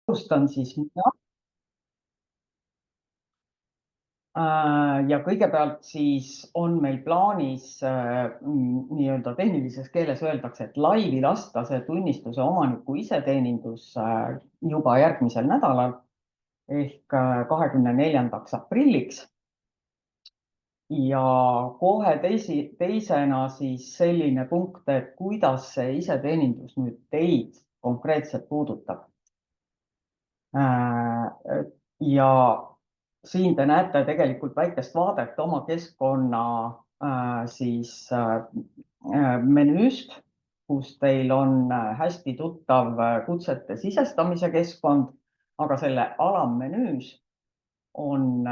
Alustan siis mina. Ja kõigepealt siis on meil plaanis nii-öelda tehnilises keeles öeldakse, et laivi lasta see tunnistuse omaniku iseteenindus juba järgmisel nädalal ehk 24. aprilliks. Ja kohe teisena siis selline punkt, et kuidas see iseteenindus nüüd teid konkreetselt puudutab. Ja siin te näete tegelikult väikest vaadet oma keskkonna menüüst, kus teil on hästi tuttav kutsete sisestamise keskkond, aga selle alammenüüs on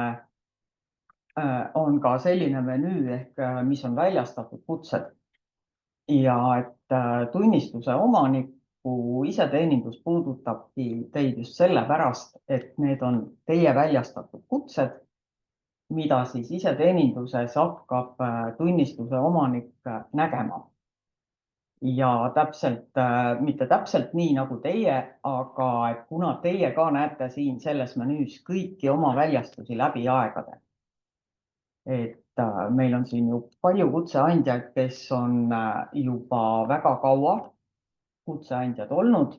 ka selline menüü ehk mis on väljastatud kutsed. Ja et tunnistuse omaniku iseteenindus puudutabki teid just sellepärast, et need on teie väljastatud kutsed, mida siis iseteeninduses hakkab tunnistuse omanik nägema. Ja mitte täpselt nii nagu teie, aga et kuna teie ka näete siin selles menüüs kõiki oma väljastusi läbi aegade. Et meil on siin ju palju kutseandjaid, kes on juba väga kaua kutseandjad olnud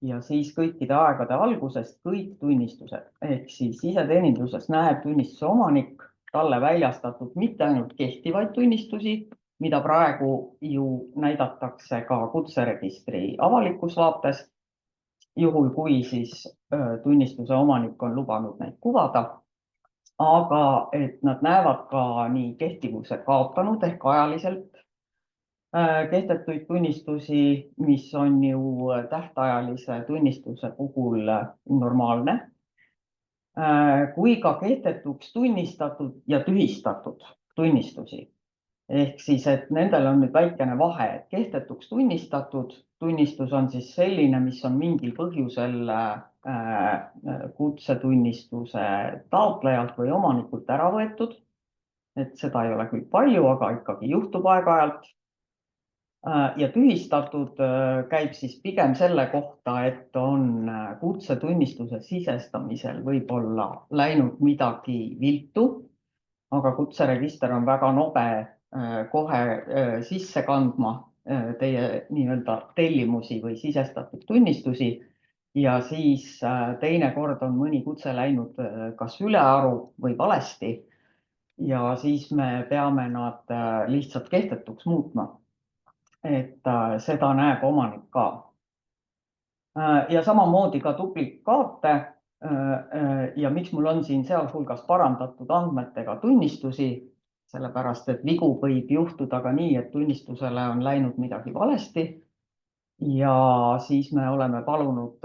ja siis kõikide aegade algusest kõik tunnistused ehk siis iseteeninduses näeb tunnistuse omanik talle väljastatud mitte ainult kehtivaid tunnistusi, mida praegu ju näidatakse ka kutseregistri avalikus vaates, juhul kui siis tunnistuse omanik on lubanud neid kuvada, aga et nad näevad ka nii kehtivuse kaotanud ehk ajaliselt kehtetuid tunnistusi, mis on ju tähtajalise tunnistuse puhul normaalne, kui ka kehtetuks tunnistatud ja tühistatud tunnistusi. Ehk siis, et nendel on nüüd väikene vahe, et kehtetuks tunnistatud tunnistus on siis selline, mis on mingil põhjusel kutsetunnistuse taotlejalt või omanikult ära võetud. Et seda ei ole küll palju, aga ikkagi juhtub aeg-ajalt. Ja tühistatud käib siis pigem selle kohta, et on kutsetunnistuse sisestamisel võib-olla läinud midagi viltu, aga kutseregister on väga nobe kohe sisse kandma teie nii-öelda tellimusi või sisestatud tunnistusi. Ja siis teinekord on mõni kutse läinud kas ülearu või valesti. Ja siis me peame nad lihtsalt kehtetuks muutma. Et seda näeb omanik ka. Ja samamoodi ka duplikaate. Ja miks mul on siin sealhulgas parandatud andmetega tunnistusi, sellepärast et vigu võib juhtuda ka nii, et tunnistusele on läinud midagi valesti. Ja siis me oleme palunud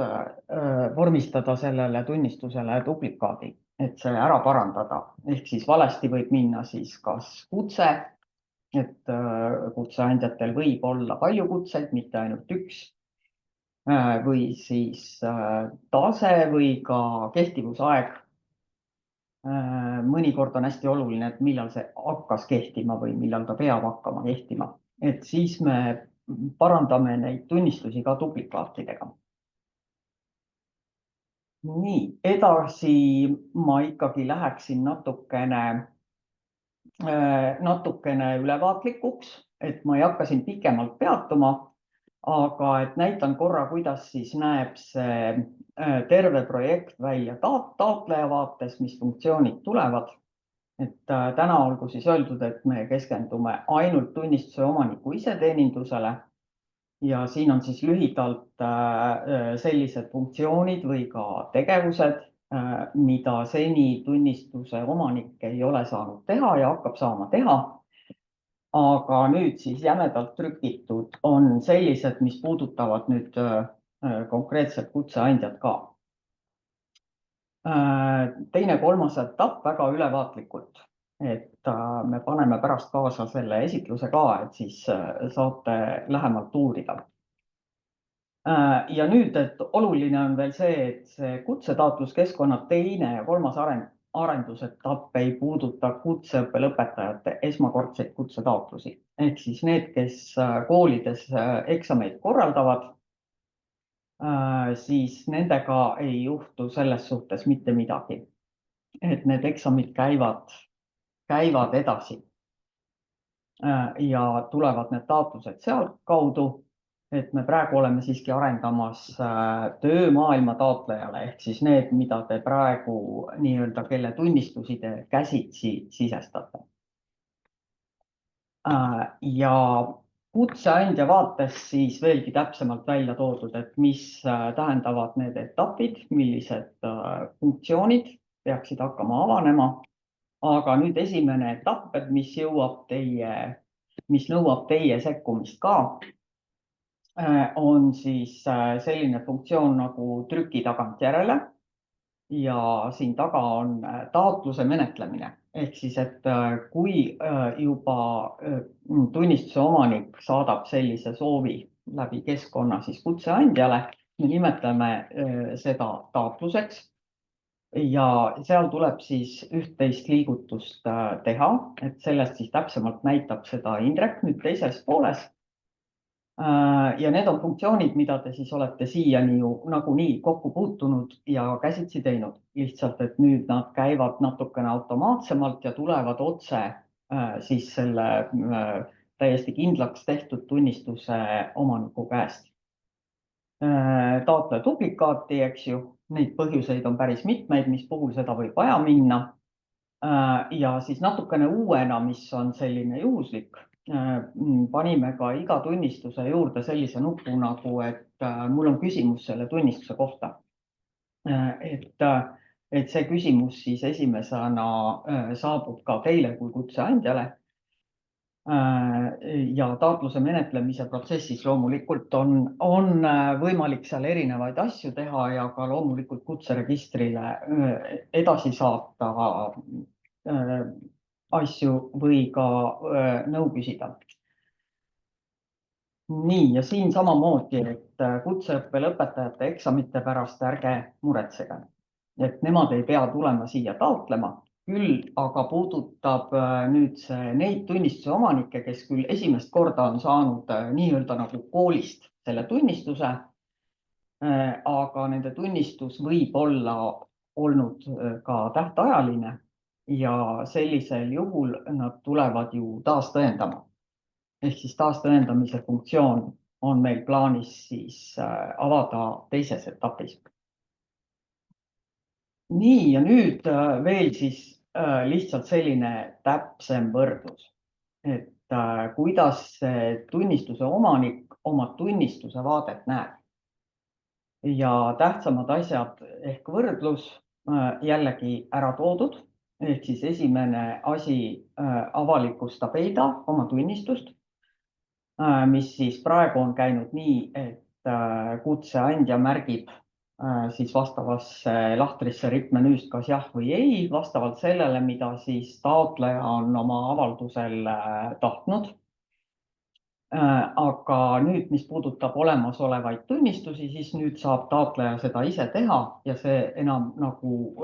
vormistada sellele tunnistusele duplikaadi, et see ära parandada. Ehk siis valesti võib minna siis kas kutse, et kutseandjatel võib olla palju kutseid, mitte ainult üks, või siis tase või ka kehtivusaeg. Mõnikord on hästi oluline, et millal see hakkas kehtima või millal ta peab hakkama kehtima. Et siis me parandame neid tunnistusi ka duplikaatidega. Nii, edasi ma ikkagi läheksin natukene ülevaatlikuks, et ma ei hakka siin pikemalt peatuma, aga et näitan korra, kuidas siis näeb see terve projekt välja taotleja vaates, mis funktsioonid tulevad. Et täna olgu siis öeldud, et me keskendume ainult tunnistuse omaniku iseteenindusele. Ja siin on siis lühidalt sellised funktsioonid või ka tegevused, mida seni tunnistuse omanik ei ole saanud teha ja hakkab saama teha. Aga nüüd siis jämedalt trükitud on sellised, mis puudutavad nüüd konkreetselt kutseandjat ka. Teine, kolmas etapp väga ülevaatlikult, et me paneme pärast kaasa selle esitluse ka, et siis saate lähemalt uurida. Ja nüüd, et oluline on veel see, et see kutsetaotluskeskkonna teine ja kolmas arendusetapp ei puuduta kutseõppe lõpetajate esmakordseid kutsetaotlusi. Ehk siis need, kes koolides eksameid korraldavad siis nendega ei juhtu selles suhtes mitte midagi. Et need eksamid käivad edasi ja tulevad need taotlused sealt kaudu, et me praegu oleme siiski arendamas töömaailma taotlejale ehk siis need, mida te praegu nii-öelda, kelle tunnistusi te käsitsi sisestate. Ja kutseandja vaates siis veelgi täpsemalt välja toodud, et mis tähendavad need etapid, millised funktsioonid peaksid hakkama avanema. Aga nüüd esimene etapp, mis nõuab teie sekkumist ka, on siis selline funktsioon nagu trüki tagantjärele ja siin taga on taotluse menetlemine. Ehk siis, et kui juba tunnistuse omanik saadab sellise soovi läbi keskkonna siis kutseandjale, me nimetame seda taotluseks. Ja seal tuleb siis üht-teist liigutust teha, et sellest siis täpsemalt näitab seda Indrek nüüd teises pooles. Ja need on funktsioonid, mida te siis olete siiani ju nagunii kokku puutunud ja käsitsi teinud. Lihtsalt, et nüüd nad käivad natukene automaatsemalt ja tulevad otse siis selle täiesti kindlaks tehtud tunnistuse omaniku käest. Taotle duplikaati, eks ju, neid põhjuseid on päris mitmeid, mis puhul seda võib vaja minna. Ja siis natukene uuena, mis on selline juhuslik, panime ka iga tunnistuse juurde sellise nupu nagu, et mul on küsimus selle tunnistuse kohta. Et see küsimus siis esimesena saabub ka teile kui kutseandjale. Ja taotluse menetlemise protsessis loomulikult on võimalik seal erinevaid asju teha ja ka loomulikult kutseregistrile edasi saata asju või ka nõu küsida. Nii, ja siin samamoodi, et kutseõppe lõpetajate eksamite pärast ärge muretsege, et nemad ei pea tulema siia taotlema. Küll aga puudutab nüüd neid tunnistuse omanikke, kes küll esimest korda on saanud nii-öelda nagu koolist selle tunnistuse, aga nende tunnistus võib olla olnud ka tähtajaline ja sellisel juhul nad tulevad ju taastõendama. Ehk siis taastõendamise funktsioon on meil plaanis siis avada teises etapis. Nii, ja nüüd veel siis lihtsalt selline täpsem võrdlus, et kuidas tunnistuse omanik oma tunnistuse vaadet näeb. Ja tähtsamad asjad ehk võrdlus jällegi ära toodud, ehk siis esimene asi avalikustab EIDA oma tunnistust, mis siis praegu on käinud nii, et kutseandja märgib siis vastavasse lahtrisse rippmenüüst kas jah või ei, vastavalt sellele, mida siis taotleja on oma avaldusel tahtnud. Aga nüüd, mis puudutab olemasolevaid tunnistusi, siis nüüd saab taotleja seda ise teha ja see enam nagu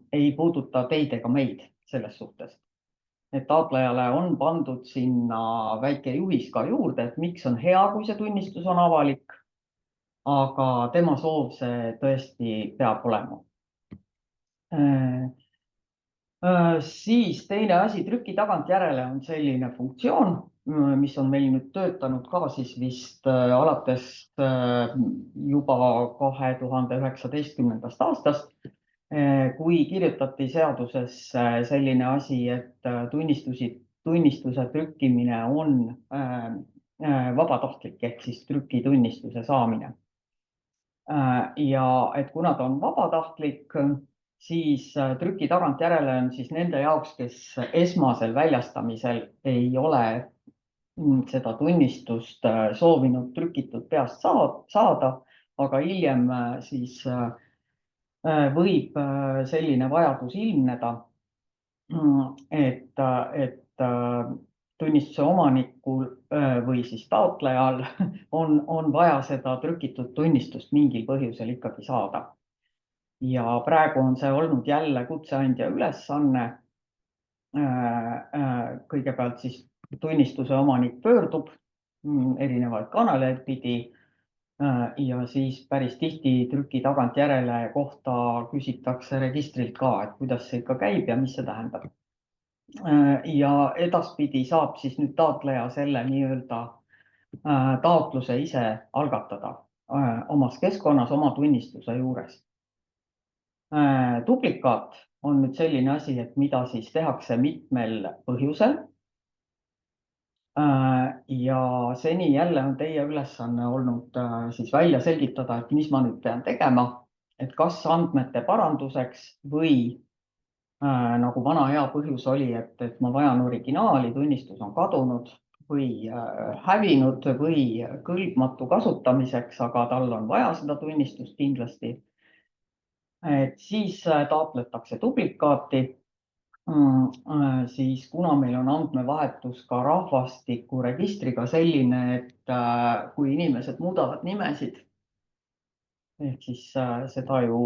ei puuduta teid ega meid selles suhtes. Et taotlejale on pandud sinna väike juhis ka juurde, et miks on hea, kui see tunnistus on avalik. Aga tema soov see tõesti peab olema. Siis teine asi, trüki tagantjärele on selline funktsioon, mis on meil nüüd töötanud ka siis vist alates juba 2019. aastast, kui kirjutati seadusesse selline asi, et tunnistuse trükkimine on vabatahtlik ehk siis trükitunnistuse saamine. Ja et kuna ta on vabatahtlik, siis trüki tagantjärele on siis nende jaoks, kes esmasel väljastamisel ei ole seda tunnistust soovinud trükitud peast saada, aga hiljem siis võib selline vajadus ilmneda, et tunnistuse omanikul või siis taotlejal on vaja seda trükitud tunnistust mingil põhjusel ikkagi saada. Ja praegu on see olnud jälle kutseandja ülesanne. Kõigepealt siis tunnistuse omanik pöördub erinevaid kanaleid pidi ja siis päris tihti trüki tagantjärele kohta küsitakse registrilt ka, et kuidas see ikka käib ja mis see tähendab. Ja edaspidi saab siis nüüd taotleja selle nii-öelda taotluse ise algatada omas keskkonnas oma tunnistuse juures. Duplikaat on nüüd selline asi, et mida siis tehakse mitmel põhjusel. Ja seni jälle on teie ülesanne olnud siis välja selgitada, et mis ma nüüd pean tegema, et kas andmete paranduseks või nagu vana hea põhjus oli, et ma vajan originaali, tunnistus on kadunud või hävinud või kõlbmatu kasutamiseks, aga tal on vaja seda tunnistust kindlasti. Et siis taotletakse duplikaati. Siis kuna meil on andmevahetus ka rahvastikuregistriga selline, et kui inimesed muudavad nimesid, ehk siis seda ju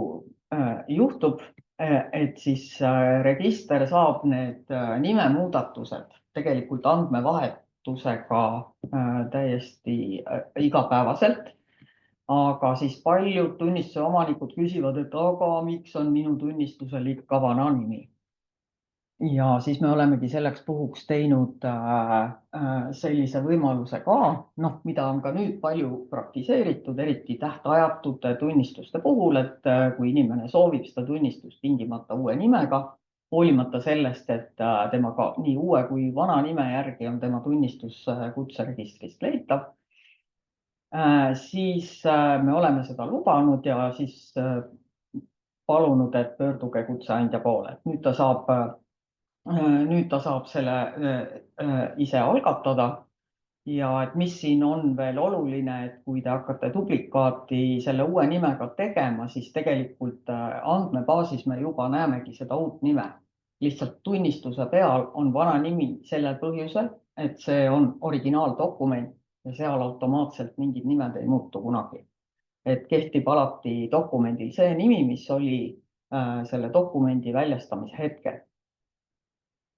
juhtub, et siis register saab need nimemuudatused tegelikult andmevahetusega täiesti igapäevaselt. Aga siis paljud tunnistuse omanikud küsivad, et aga miks on minu tunnistusel ikka vana nimi? Ja siis me olemegi selleks puhuks teinud sellise võimaluse ka, mida on ka nüüd palju praktiseeritud, eriti tähtajatute tunnistuste puhul, et kui inimene soovib seda tunnistust tingimata uue nimega, hoolimata sellest, et temaga nii uue kui vana nime järgi on tema tunnistus kutseregistrist leitav, siis me oleme seda lubanud ja siis palunud, et pöörduge kutseandja poole. Nüüd ta saab selle ise algatada ja et mis siin on veel oluline, et kui te hakkate duplikaati selle uue nimega tegema, siis tegelikult andmebaasis me juba näemegi seda uut nime. Lihtsalt tunnistuse peal on vana nimi sellel põhjusel, et see on originaaldokument ja seal automaatselt mingid nimed ei muutu kunagi. Et kehtib alati dokumendil see nimi, mis oli selle dokumendi väljastamise hetkel.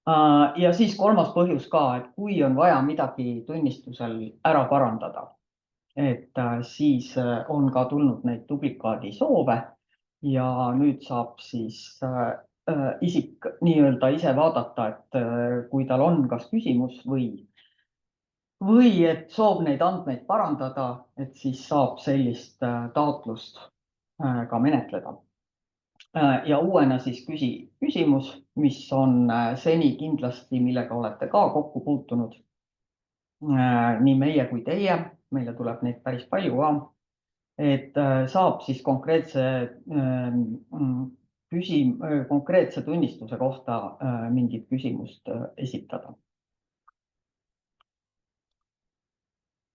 Ja siis kolmas põhjus ka, et kui on vaja midagi tunnistusel ära parandada, et siis on ka tulnud neid duplikaadi soove ja nüüd saab siis isik nii-öelda ise vaadata, et kui tal on kas küsimus või et soov neid andmeid parandada, et siis saab sellist taotlust ka menetleda. Ja uuena siis küsimus, mis on seni kindlasti, millega olete ka kokku puutunud. Nii meie kui teie, meile tuleb neid päris palju ka, et saab siis konkreetse tunnistuse kohta mingit küsimust esitada.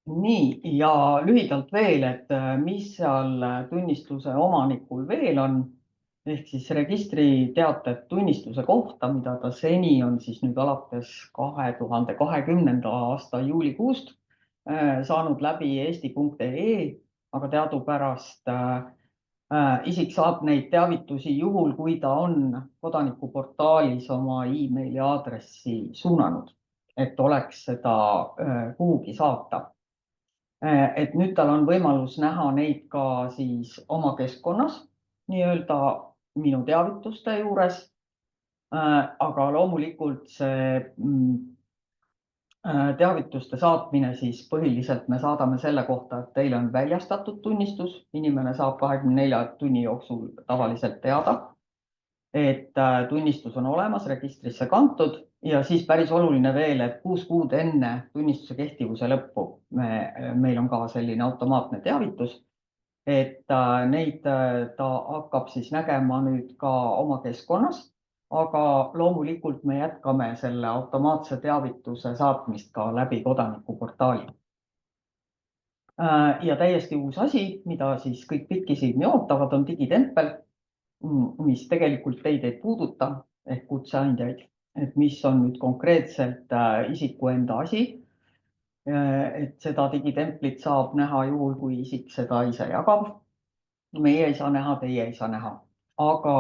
Nii, ja lühidalt veel, et mis seal tunnistuse omanikul veel on, ehk siis registriteated tunnistuse kohta, mida ta seni on siis nüüd alates 2020. aasta juulikuust saanud läbi eesti.ee, aga teadupärast isik saab neid teavitusi juhul, kui ta on kodanikuportaalis oma emaili aadressi suunanud, et oleks seda kuhugi saata. Et nüüd tal on võimalus näha neid ka siis oma keskkonnas, nii-öelda minu teavituste juures. Aga loomulikult see teavituste saatmine siis põhiliselt me saadame selle kohta, et teile on väljastatud tunnistus. Inimene saab 24 tunni jooksul tavaliselt teada, et tunnistus on olemas, registrisse kantud ja siis päris oluline veel, et 6 kuud enne tunnistuse kehtivuse lõppu meil on ka selline automaatne teavitus, et neid ta hakkab siis nägema nüüd ka oma keskkonnas, aga loomulikult me jätkame selle automaatse teavituse saatmist ka läbi kodanikuportaali. Ja täiesti uus asi, mida siis kõik pikisilmi ootavad, on digitempel, mis tegelikult teid ei puuduta ehk kutseandjaid, et mis on nüüd konkreetselt isiku enda asi. Et seda digitemplit saab näha juhul, kui isik seda ise jagab. Meie ei saa näha, teie ei saa näha. Aga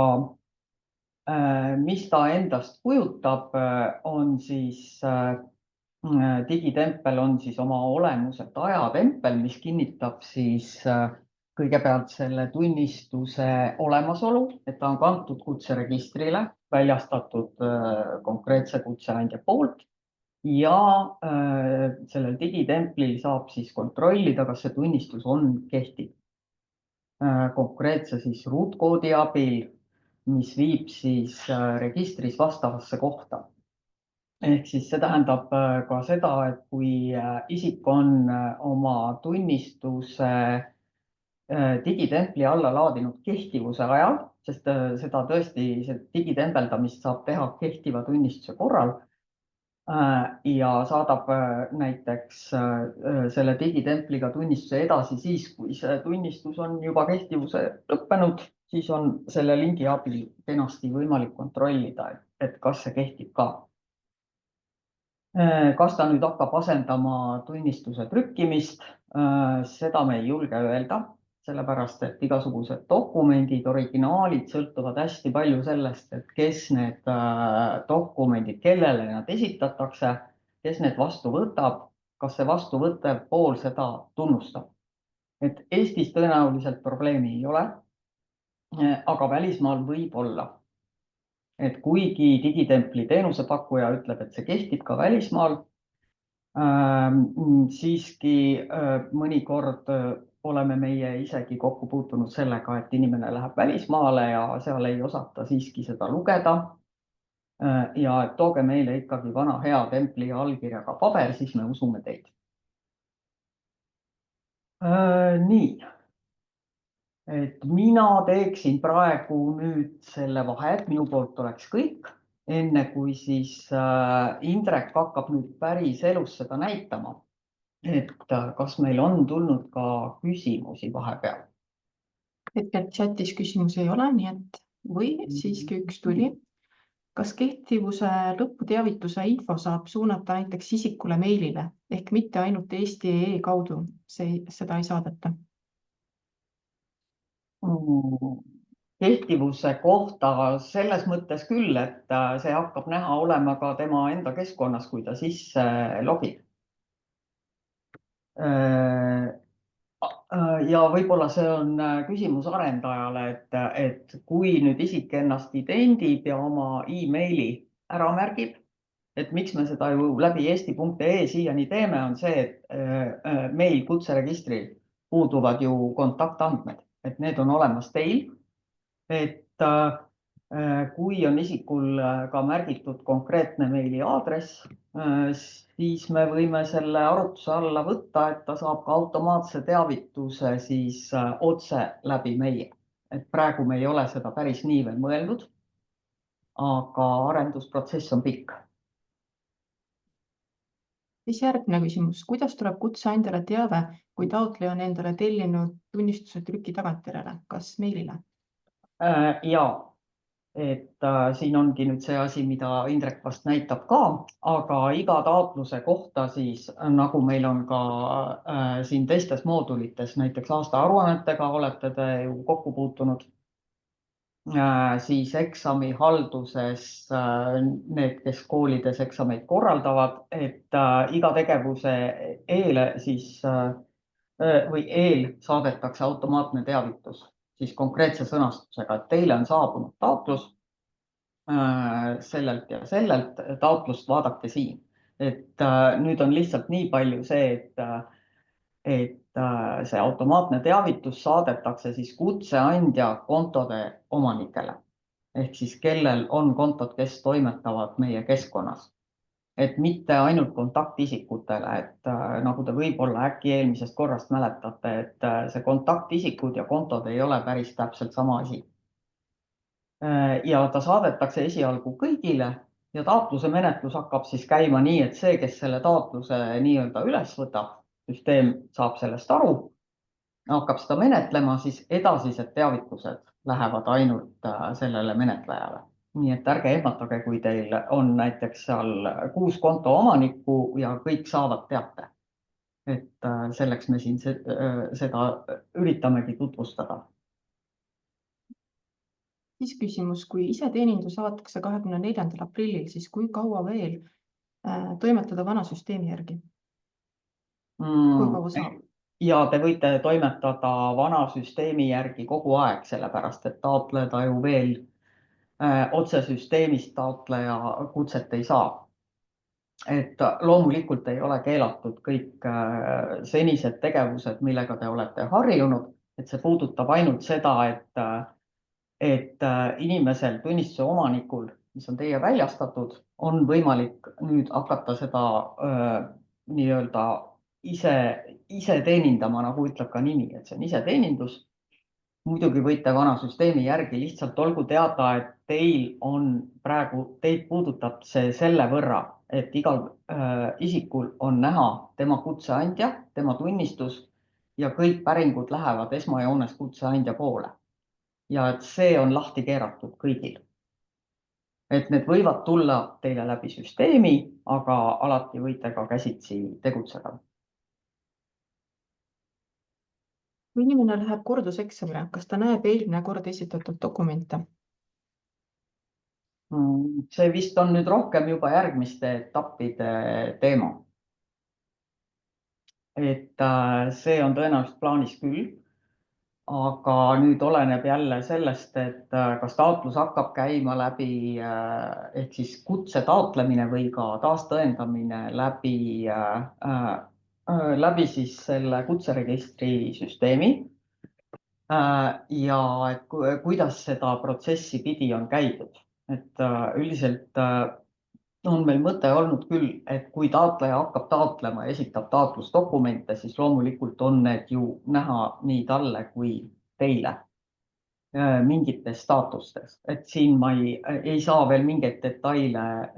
mis ta endast kujutab, on siis digitempel on siis oma olemuselt ajatempel, mis kinnitab siis kõigepealt selle tunnistuse olemasolu, et ta on kantud kutseregistrile, väljastatud konkreetse kutseandja poolt ja sellel digitemplil saab siis kontrollida, kas see tunnistus on kehtiv. Konkreetse siis ruutkoodi abil, mis viib siis registris vastavasse kohta. Ehk siis see tähendab ka seda, et kui isik on oma tunnistuse digitempli alla laadinud kehtivuse ajal, sest seda tõesti, see digitembeldamist saab teha kehtiva tunnistuse korral ja saadab näiteks selle digitempliga tunnistuse edasi siis, kui see tunnistus on juba kehtivuse lõppenud, siis on selle lingi abil kenasti võimalik kontrollida, et kas see kehtib ka. Kas ta nüüd hakkab asendama tunnistuse trükkimist, seda me ei julge öelda, sellepärast et igasugused dokumendid, originaalid sõltuvad hästi palju sellest, et kes need dokumendid, kellele nad esitatakse, kes need vastu võtab, kas see vastuvõttev pool seda tunnustab. Et Eestis tõenäoliselt probleemi ei ole, aga välismaal võib olla. Et kuigi digitempli teenusepakkuja ütleb, et see kehtib ka välismaal, siiski mõnikord oleme meie isegi kokku puutunud sellega, et inimene läheb välismaale ja seal ei osata siiski seda lugeda. Ja et tooge meile ikkagi vana hea templi ja allkirjaga paber, siis me usume teid. Nii. Et mina teeksin praegu nüüd selle vahe, et minu poolt oleks kõik, enne kui siis Indrek hakkab nüüd päris elus seda näitama. Et kas meil on tulnud ka küsimusi vahepeal? Hetkel chatis küsimusi ei ole, nii et või siiski üks tuli. Kas kehtivuse lõputeavituse info saab suunata näiteks isikule meilile ehk mitte ainult Eesti.ee kaudu seda ei saadeta? Kehtivuse kohta selles mõttes küll, et see hakkab näha olema ka tema enda keskkonnas, kui ta sisse logib. Ja võib-olla see on küsimus arendajale, et kui nüüd isik ennast idendib ja oma emaili ära märgib, et miks me seda ju läbi eesti.ee siiani teeme, on see, et meil kutseregistril puuduvad ju kontaktandmed, et need on olemas teil. Et kui on isikul ka märgitud konkreetne meiliaadress, siis me võime selle arutluse alla võtta, et ta saab ka automaatse teavituse siis otse läbi meie. Et praegu me ei ole seda päris nii veel mõelnud, aga arendusprotsess on pikk. Siis järgmine küsimus. Kuidas tuleb kutseandjale teave, kui taotleja on endale tellinud tunnistuse trüki tagantjärele, kas meilile? Ja, et siin ongi nüüd see asi, mida Indrek vast näitab ka, aga iga taotluse kohta siis, nagu meil on ka siin teistes moodulites, näiteks aastaaruannetega olete te ju kokku puutunud, siis eksamihalduses need, kes koolides eksameid korraldavad, et iga tegevuse eel siis või eel saadetakse automaatne teavitus siis konkreetse sõnastusega, et teile on saabunud taotlus sellelt ja sellelt, taotlust vaadake siin. Et nüüd on lihtsalt nii palju see, et see automaatne teavitus saadetakse siis kutseandja kontode omanikele. Ehk siis kellel on kontod, kes toimetavad meie keskkonnas. Et mitte ainult kontaktisikutele, et nagu te võib-olla äkki eelmisest korrast mäletate, et see kontaktisikud ja kontod ei ole päris täpselt sama asi. Ja ta saadetakse esialgu kõigile ja taotluse menetlus hakkab siis käima nii, et see, kes selle taotluse nii-öelda üles võtab, süsteem saab sellest aru, hakkab seda menetlema, siis edasised teavitused lähevad ainult sellele menetlejale. Nii et ärge ehmatage, kui teil on näiteks seal 6 konto omanikku ja kõik saavad teate. Et selleks me siin seda üritamegi tutvustada. Siis küsimus, kui iseteenindus avatakse 24. aprillil, siis kui kaua veel toimetada vana süsteemi järgi? Kui kaua saab? Ja te võite toimetada vana süsteemi järgi kogu aeg, sellepärast et taotleda ju veel otse süsteemist taotleja kutset ei saa. Et loomulikult ei ole keelatud kõik senised tegevused, millega te olete harjunud, et see puudutab ainult seda, et inimesel, tunnistuse omanikul, mis on teie väljastatud, on võimalik nüüd hakata seda nii-öelda ise teenindama, nagu ütleb ka nimi, et see on iseteenindus. Muidugi võite vana süsteemi järgi, lihtsalt olgu teada, et teid puudutab see selle võrra, et igal isikul on näha tema kutseandja, tema tunnistus ja kõik päringud lähevad esmajoones kutseandja poole. Ja et see on lahti keeratud kõigil. Et need võivad tulla teile läbi süsteemi, aga alati võite ka käsitsi tegutseda. Kui inimene läheb korduseksamile, kas ta näeb eelmine kord esitatud dokumente? See vist on nüüd rohkem juba järgmiste etappide teema. Et see on tõenäoliselt plaanis küll, aga nüüd oleneb jälle sellest, et kas taotlus hakkab käima läbi ehk siis kutse taotlemine või ka taastõendamine läbi siis selle kutseregistri süsteemi. Ja et kuidas seda protsessi pidi on käidud. Et üldiselt on meil mõte olnud küll, et kui taotleja hakkab taotlema ja esitab taotlusdokumente, siis loomulikult on need ju näha nii talle kui teile mingites staatustes. Et siin ma ei saa veel mingeid detaile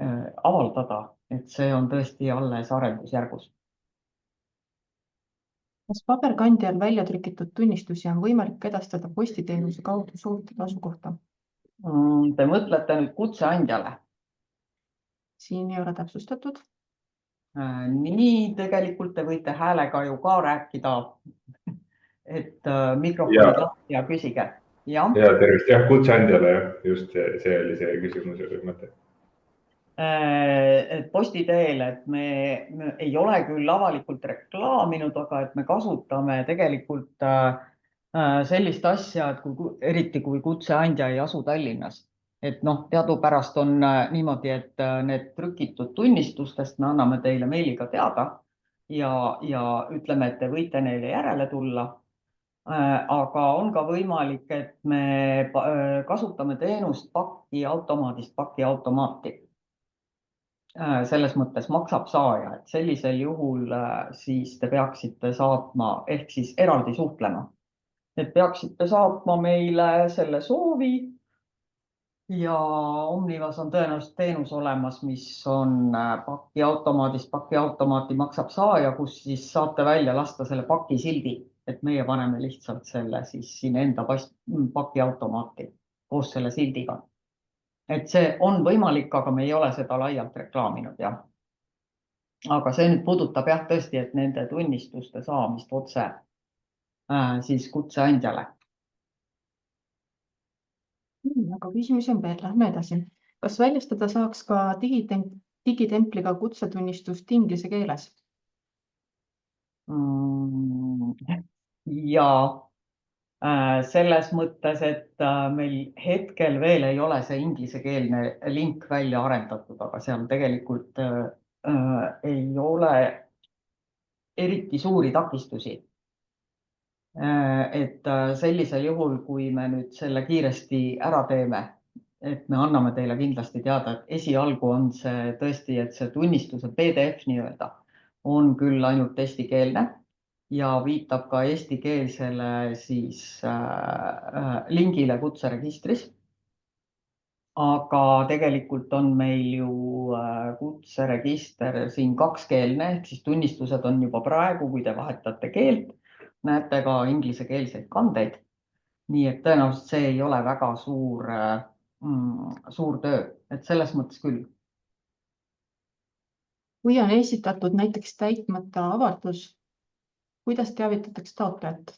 avaldada, et see on tõesti alles arendusjärgus. Kas paberkandjal välja trükitud tunnistusi on võimalik edastada postiteenuse kaudu soovitud asukohta? Te mõtlete nüüd kutseandjale? Siin ei ole täpsustatud. Nii tegelikult te võite häälega ju ka rääkida, et mikrofonid lahti ja küsige. Ja tervist, jah, kutseandjale, just see oli see küsimuse mõte. Posti teel, et me ei ole küll avalikult reklaaminud, aga et me kasutame tegelikult sellist asja, et eriti kui kutseandja ei asu Tallinnas. Et teadupärast on niimoodi, et need trükitud tunnistustest me anname teile meiliga teada ja ütleme, et te võite neile järele tulla. Aga on ka võimalik, et me kasutame teenust pakiautomaadist pakiautomaati. Selles mõttes maksab saaja, et sellisel juhul siis te peaksite saatma ehk siis eraldi suhtlema. Et peaksite saatma meile selle soovi ja Omnivas on tõenäoliselt teenus olemas, mis on pakiautomaadist pakiautomaati maksab saaja, kus siis saate välja lasta selle pakisildi, et meie paneme lihtsalt selle siis siin enda pakiautomaati koos selle sildiga. Et see on võimalik, aga me ei ole seda laialt reklaaminud, jah. Aga see nüüd puudutab jah tõesti, et nende tunnistuste saamist otse siis kutseandjale. Aga küsimusi on veel, lähme edasi. Kas väljastada saaks ka digitempliga kutsetunnistust inglise keeles? Ja selles mõttes, et meil hetkel veel ei ole see inglisekeelne link välja arendatud, aga seal tegelikult ei ole eriti suuri takistusi. Et sellisel juhul, kui me nüüd selle kiiresti ära teeme, et me anname teile kindlasti teada, et esialgu on see tõesti, et see tunnistuse PDF nii-öelda on küll ainult eestikeelne ja viitab ka eestikeelsele siis lingile kutseregistris. Aga tegelikult on meil ju kutseregister siin kakskeelne, ehk siis tunnistused on juba praegu, kui te vahetate keelt, näete ka inglisekeelseid kandeid. Nii et tõenäoliselt see ei ole väga suur töö, et selles mõttes küll. Kui on esitatud näiteks täitmata avaldus, kuidas teavitatakse taotlejat?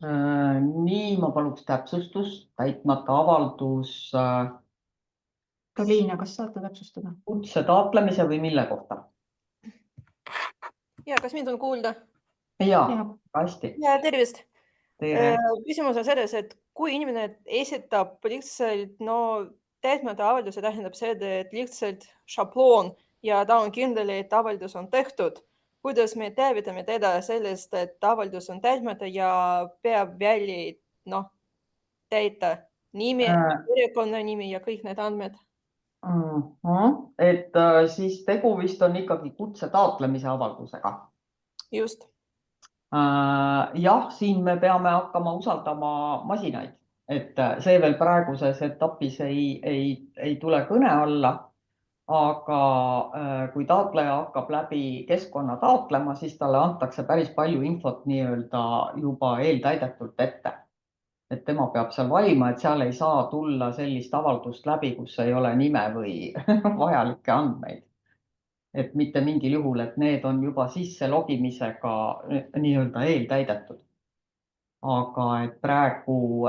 Nii, ma paluks täpsustust, täitmata avaldus. Liina, kas saate täpsustada? Kutse taotlemise või mille kohta? Ja kas mind on kuulda? Jaa, hästi. Ja tervist. Tere. Küsimus on selles, et kui inimene esitab lihtsalt täitmata avalduse, tähendab seda, et lihtsalt šabloon ja ta on kindel, et avaldus on tehtud. Kuidas me teavitame teda sellest, et avaldus on täitmata ja peab välja täita nimi, perekonnanimi ja kõik need andmed? Et siis tegu vist on ikkagi kutse taotlemise avaldusega. Just. Jah, siin me peame hakkama usaldama masinaid, et see veel praeguses etapis ei tule kõne alla. Aga kui taotleja hakkab läbi keskkonna taotlema, siis talle antakse päris palju infot nii-öelda juba eeltäidetult ette. Et tema peab seal valima, et seal ei saa tulla sellist avaldust läbi, kus ei ole nime või vajalikke andmeid. Et mitte mingil juhul, et need on juba sisse logimisega nii-öelda eeltäidetud. Aga et praegu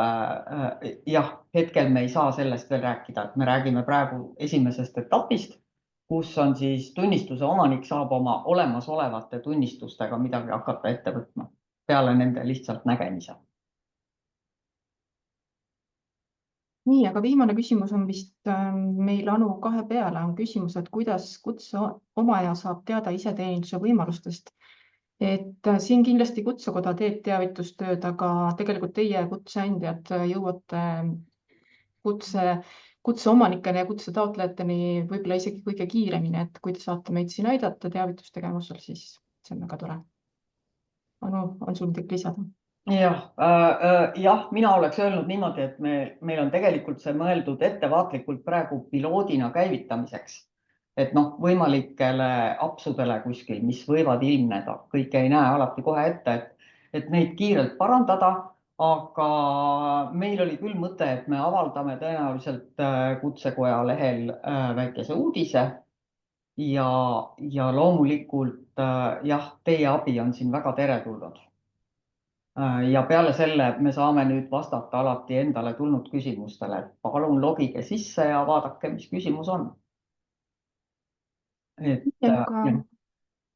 jah, hetkel me ei saa sellest veel rääkida, et me räägime praegu esimesest etapist, kus on siis tunnistuse omanik saab oma olemasolevate tunnistustega midagi hakata ette võtma peale nende lihtsalt nägemise. Nii, aga viimane küsimus on vist meil Anu 2 peale on küsimus, et kuidas kutse omaja saab teada iseteeninduse võimalustest. Et siin kindlasti Kutsekoda teeb teavitustööd, aga tegelikult teie kutseandjad jõuate kutse omanikene ja kutse taotlejateni võib-olla isegi kõige kiiremini, et kui te saate meid siin aidata teavitustegevusel, siis see on väga tore. Anu, on sul midagi lisada? Jah, mina oleks öelnud niimoodi, et meil on tegelikult see mõeldud ettevaatlikult praegu piloodina käivitamiseks. Et võimalikele apsudele kuskil, mis võivad ilmneda, kõike ei näe alati kohe ette, et neid kiirelt parandada, aga meil oli küll mõte, et me avaldame tõenäoliselt Kutsekoja lehel väikese uudise ja loomulikult jah, teie abi on siin väga teretulnud. Ja peale selle me saame nüüd vastata alati endale tulnud küsimustele, et palun logige sisse ja vaadake, mis küsimus on.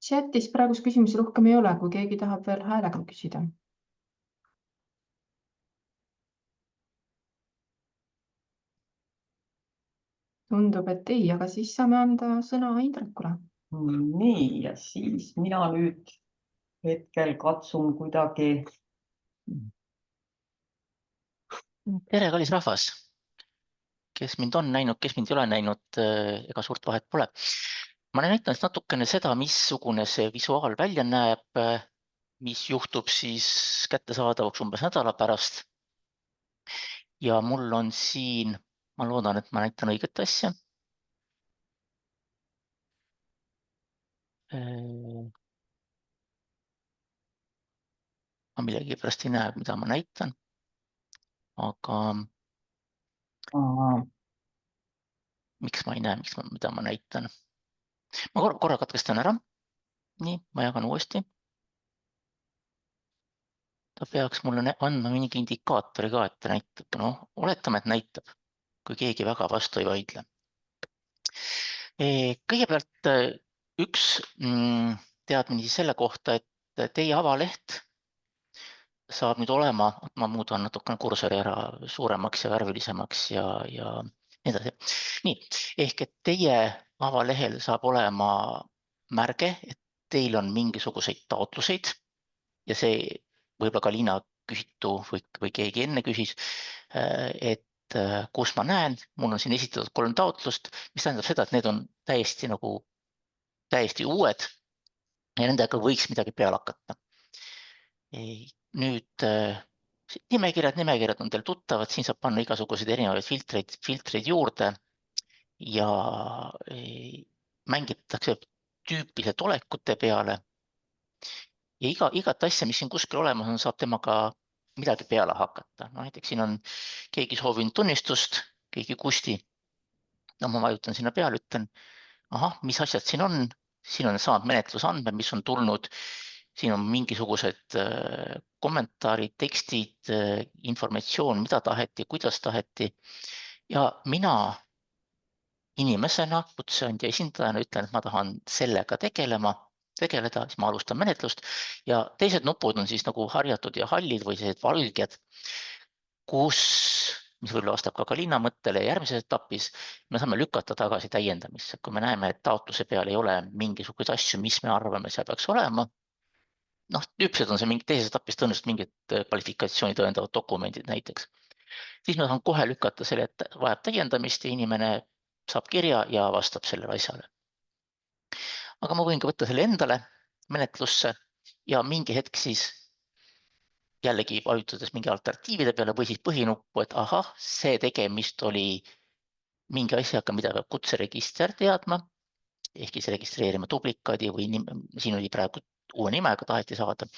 Chatis praegust küsimusi rohkem ei ole, kui keegi tahab veel häälega küsida. Tundub, et ei, aga siis saame anda sõna Indrekule. Nii, ja siis mina nüüd hetkel katsun kuidagi. Tere, kallis rahvas, kes mind on näinud, kes mind ei ole näinud, ega suurt vahet pole. Ma näitan natukene seda, missugune see visuaal välja näeb, mis juhtub siis kättesaadavaks umbes nädala pärast. Ja mul on siin, ma loodan, et ma näitan õiget asja. Ma millegi pärast ei näe, mida ma näitan. Aga miks ma ei näe, mida ma näitan? Ma korra katkestan ära. Nii, ma jagan uuesti. Ta peaks mulle andma mingi indikaatori ka, et ta näitab. Oletame, et näitab, kui keegi väga vastu ei vaidle. Kõigepealt üks teadmine selle kohta, et teie avaleht saab nüüd olema, ma muudan natukene kursori ära suuremaks ja värvilisemaks ja nii edasi. Nii, ehk et teie avalehel saab olema märge, et teil on mingisuguseid taotluseid ja see võib-olla ka Liina küsitu või keegi enne küsis, et kus ma näen, mul on siin esitatud 3 taotlust, mis tähendab seda, et need on täiesti uued ja nendega võiks midagi peale hakata. Nüüd nimekirjad on teil tuttavad, siin saab panna igasuguseid erinevaid filtreid juurde ja mängitakse tüüpiliselt olekute peale. Ja igat asja, mis siin kuskil olemas on, saab temaga midagi peale hakata. Näiteks siin on keegi soovinud tunnistust, keegi Kusti. Ma vajutan sinna peale, ütlen, mis asjad siin on. Siin on samad menetlusandmed, mis on tulnud. Siin on mingisugused kommentaarid, tekstid, informatsioon, mida taheti, kuidas taheti. Ja mina inimesena, kutseandja esindajana ütlen, et ma tahan sellega tegeleda, siis ma alustan menetlust ja teised nupud on siis nagu harjatud ja hallid või sellised valged, mis võib-olla vastab ka Liina mõttele järgmises etapis, me saame lükata tagasi täiendamisse. Kui me näeme, et taotluse peal ei ole mingisuguseid asju, mis me arvame, seal peaks olema, tüüpiliselt on see mingi teises etapis tõenäoliselt mingid kvalifikatsiooni tõendavad dokumendid näiteks. Siis me saan kohe lükata selle, et vajab täiendamist ja inimene saab kirja ja vastab sellele asjale. Aga ma võin ka võtta selle endale menetlusse ja mingi hetk siis jällegi vajutades mingi alternatiivide peale või siis põhinuppu, et ahah, see tegemist oli mingi asjaga, mida peab kutseregister teadma, ehk siis registreerima duplikaadi või siin oli praegu uue nimega taheti saada.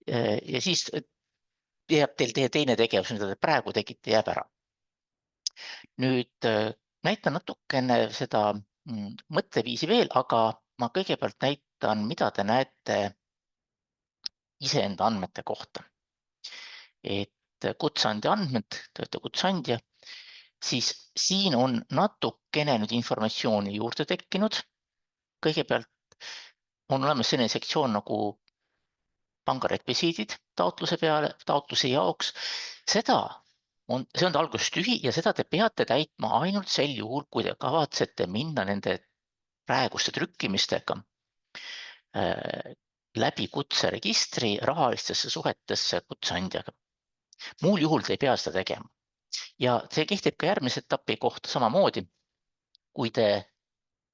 Ja siis jääb teil teie teine tegevus, mida te praegu tegite, jääb ära. Nüüd näitan natukene seda mõtteviisi veel, aga ma kõigepealt näitan, mida te näete iseenda andmete kohta. Et kutseandja andmed, te olete kutseandja, siis siin on natukene nüüd informatsiooni juurde tekkinud. Kõigepealt on olemas selline sektsioon nagu pangarekvisiidid taotluse peale, taotluse jaoks. See on alguses tühi ja seda te peate täitma ainult sel juhul, kui te kavatsete minna nende praeguste trükkimistega läbi kutseregistri rahalistesse suhetesse kutseandjaga. Muul juhul te ei pea seda tegema. Ja see kehtib ka järgmise etapi kohta samamoodi. Kui te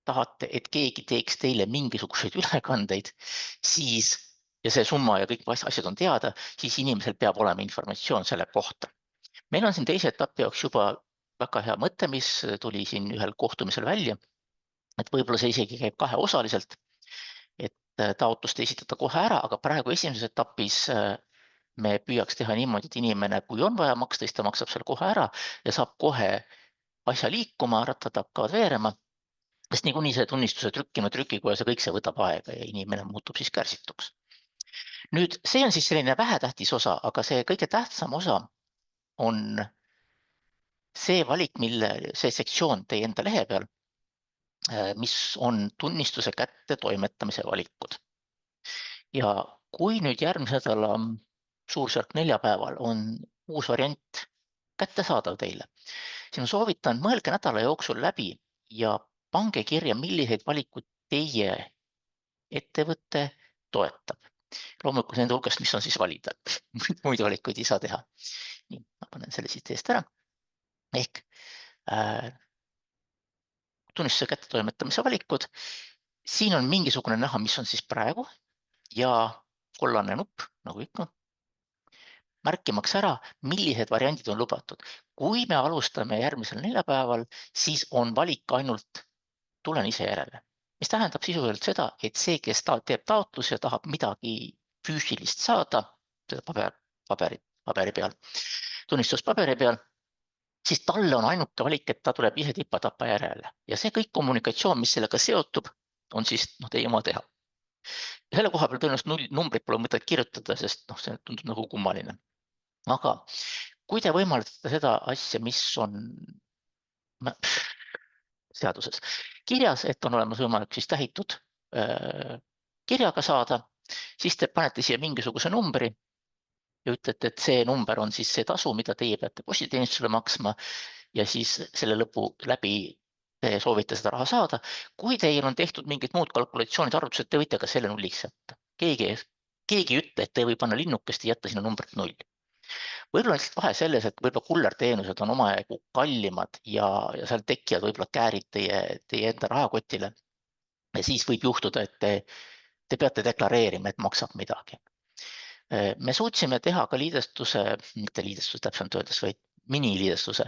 tahate, et keegi teeks teile mingisuguseid ülekandeid, siis, ja see summa ja kõik asjad on teada, siis inimesel peab olema informatsioon selle kohta. Meil on siin teise etapi jaoks juba väga hea mõte, mis tuli siin ühel kohtumisel välja, et võib-olla see isegi käib kaheosaliselt, et taotlust esitada kohe ära, aga praegu esimeses etapis me püüaks teha niimoodi, et inimene, kui on vaja maksta, siis ta maksab selle kohe ära ja saab kohe asja liikuma, rattad hakkavad veerema, sest niikuinii see tunnistuse trükkima trükikojas ja kõik see võtab aega ja inimene muutub siis kärsituks. Nüüd see on siis selline vähetähtis osa, aga see kõige tähtsam osa on see valik, see sektsioon teie enda lehe peal, mis on tunnistuse kätte toimetamise valikud. Ja kui nüüd järgmise nädala suurusjärk 4 päeval on uus variant kättesaadav teile, siis ma soovitan, mõelge nädala jooksul läbi ja pange kirja, milliseid valikuid teie ettevõte toetab. Loomulikult nende hulgast, mis on siis valida. Muid valikuid ei saa teha. Nii, ma panen selle siit eest ära. Ehk tunnistuse kätte toimetamise valikud. Siin on mingisugune näha, mis on siis praegu ja kollane nupp, nagu ikka. Märkimaks ära, millised variandid on lubatud. Kui me alustame järgmisel 4 päeval, siis on valik ainult tulen ise järele. Mis tähendab sisuliselt seda, et see, kes teeb taotlus ja tahab midagi füüsilist saada, seda paberi peal, tunnistuspaberi peal, siis talle on ainuke valik, et ta tuleb ise tipatapa järele. Ja see kõik kommunikatsioon, mis sellega seotub, on siis teie oma teha. Ja selle koha peal tõenäoliselt numbrid pole mõtet kirjutada, sest see tundub nagu kummaline. Aga kui te võimaldate seda asja, mis on seaduses kirjas, et on olemas võimalik siis tähitud kirjaga saada, siis te panete siia mingisuguse numbri ja ütlete, et see number on siis see tasu, mida teie peate postiteenistusele maksma ja siis selle lõpu läbi te soovite seda raha saada. Kui teil on tehtud mingid muud kalkulatsioonid, arvutused, te võite ka selle nulliks jätta. Keegi ei ütle, et te või panna linnukest ja jätta sinna numbrit 0. Võib-olla on vahe selles, et võib-olla kullerteenused on omajagu kallimad ja seal tekivad võib-olla käärid teie enda rahakotile. Ja siis võib juhtuda, et te peate deklareerima, et maksab midagi. Me suutsime teha ka liidestuse, mitte liidestuse täpselt öeldes, vaid miniliidestuse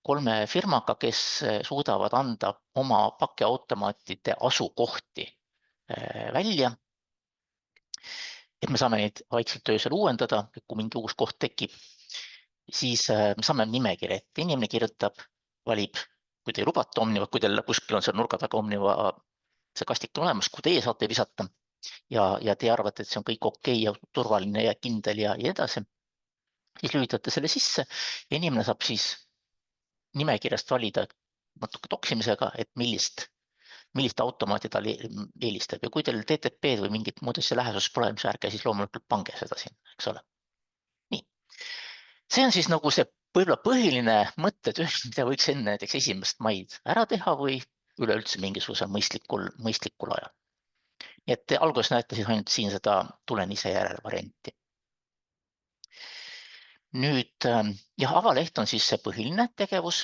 3 firmaga, kes suudavad anda oma pakiautomaatide asukohti välja. Et me saame neid vaikselt öösel uuendada, kui mingi uus koht tekib, siis me saame nimekirja, et inimene kirjutab, valib, kui te lubate Omniva, kui teil kuskil on seal nurga taga Omniva see kastik olemas, kui teie saate visata ja te arvate, et see on kõik okei ja turvaline ja kindel ja edasi, siis lülitate selle sisse ja inimene saab siis nimekirjast valida, natuke toksimisega, et millist automaati ta eelistab ja kui teil TTP-d või mingit muud asja lähesus pole, mis ärge siis loomulikult pange seda siin, eks ole. Nii, see on siis nagu see võib-olla põhiline mõttetöö, mida võiks enne näiteks 1. maid ära teha või üleüldse mingisuguse mõistlikul ajal. Nii et te alguses näete siis ainult siin seda tulen ise järel varianti. Nüüd jah, avaleht on siis see põhiline tegevus,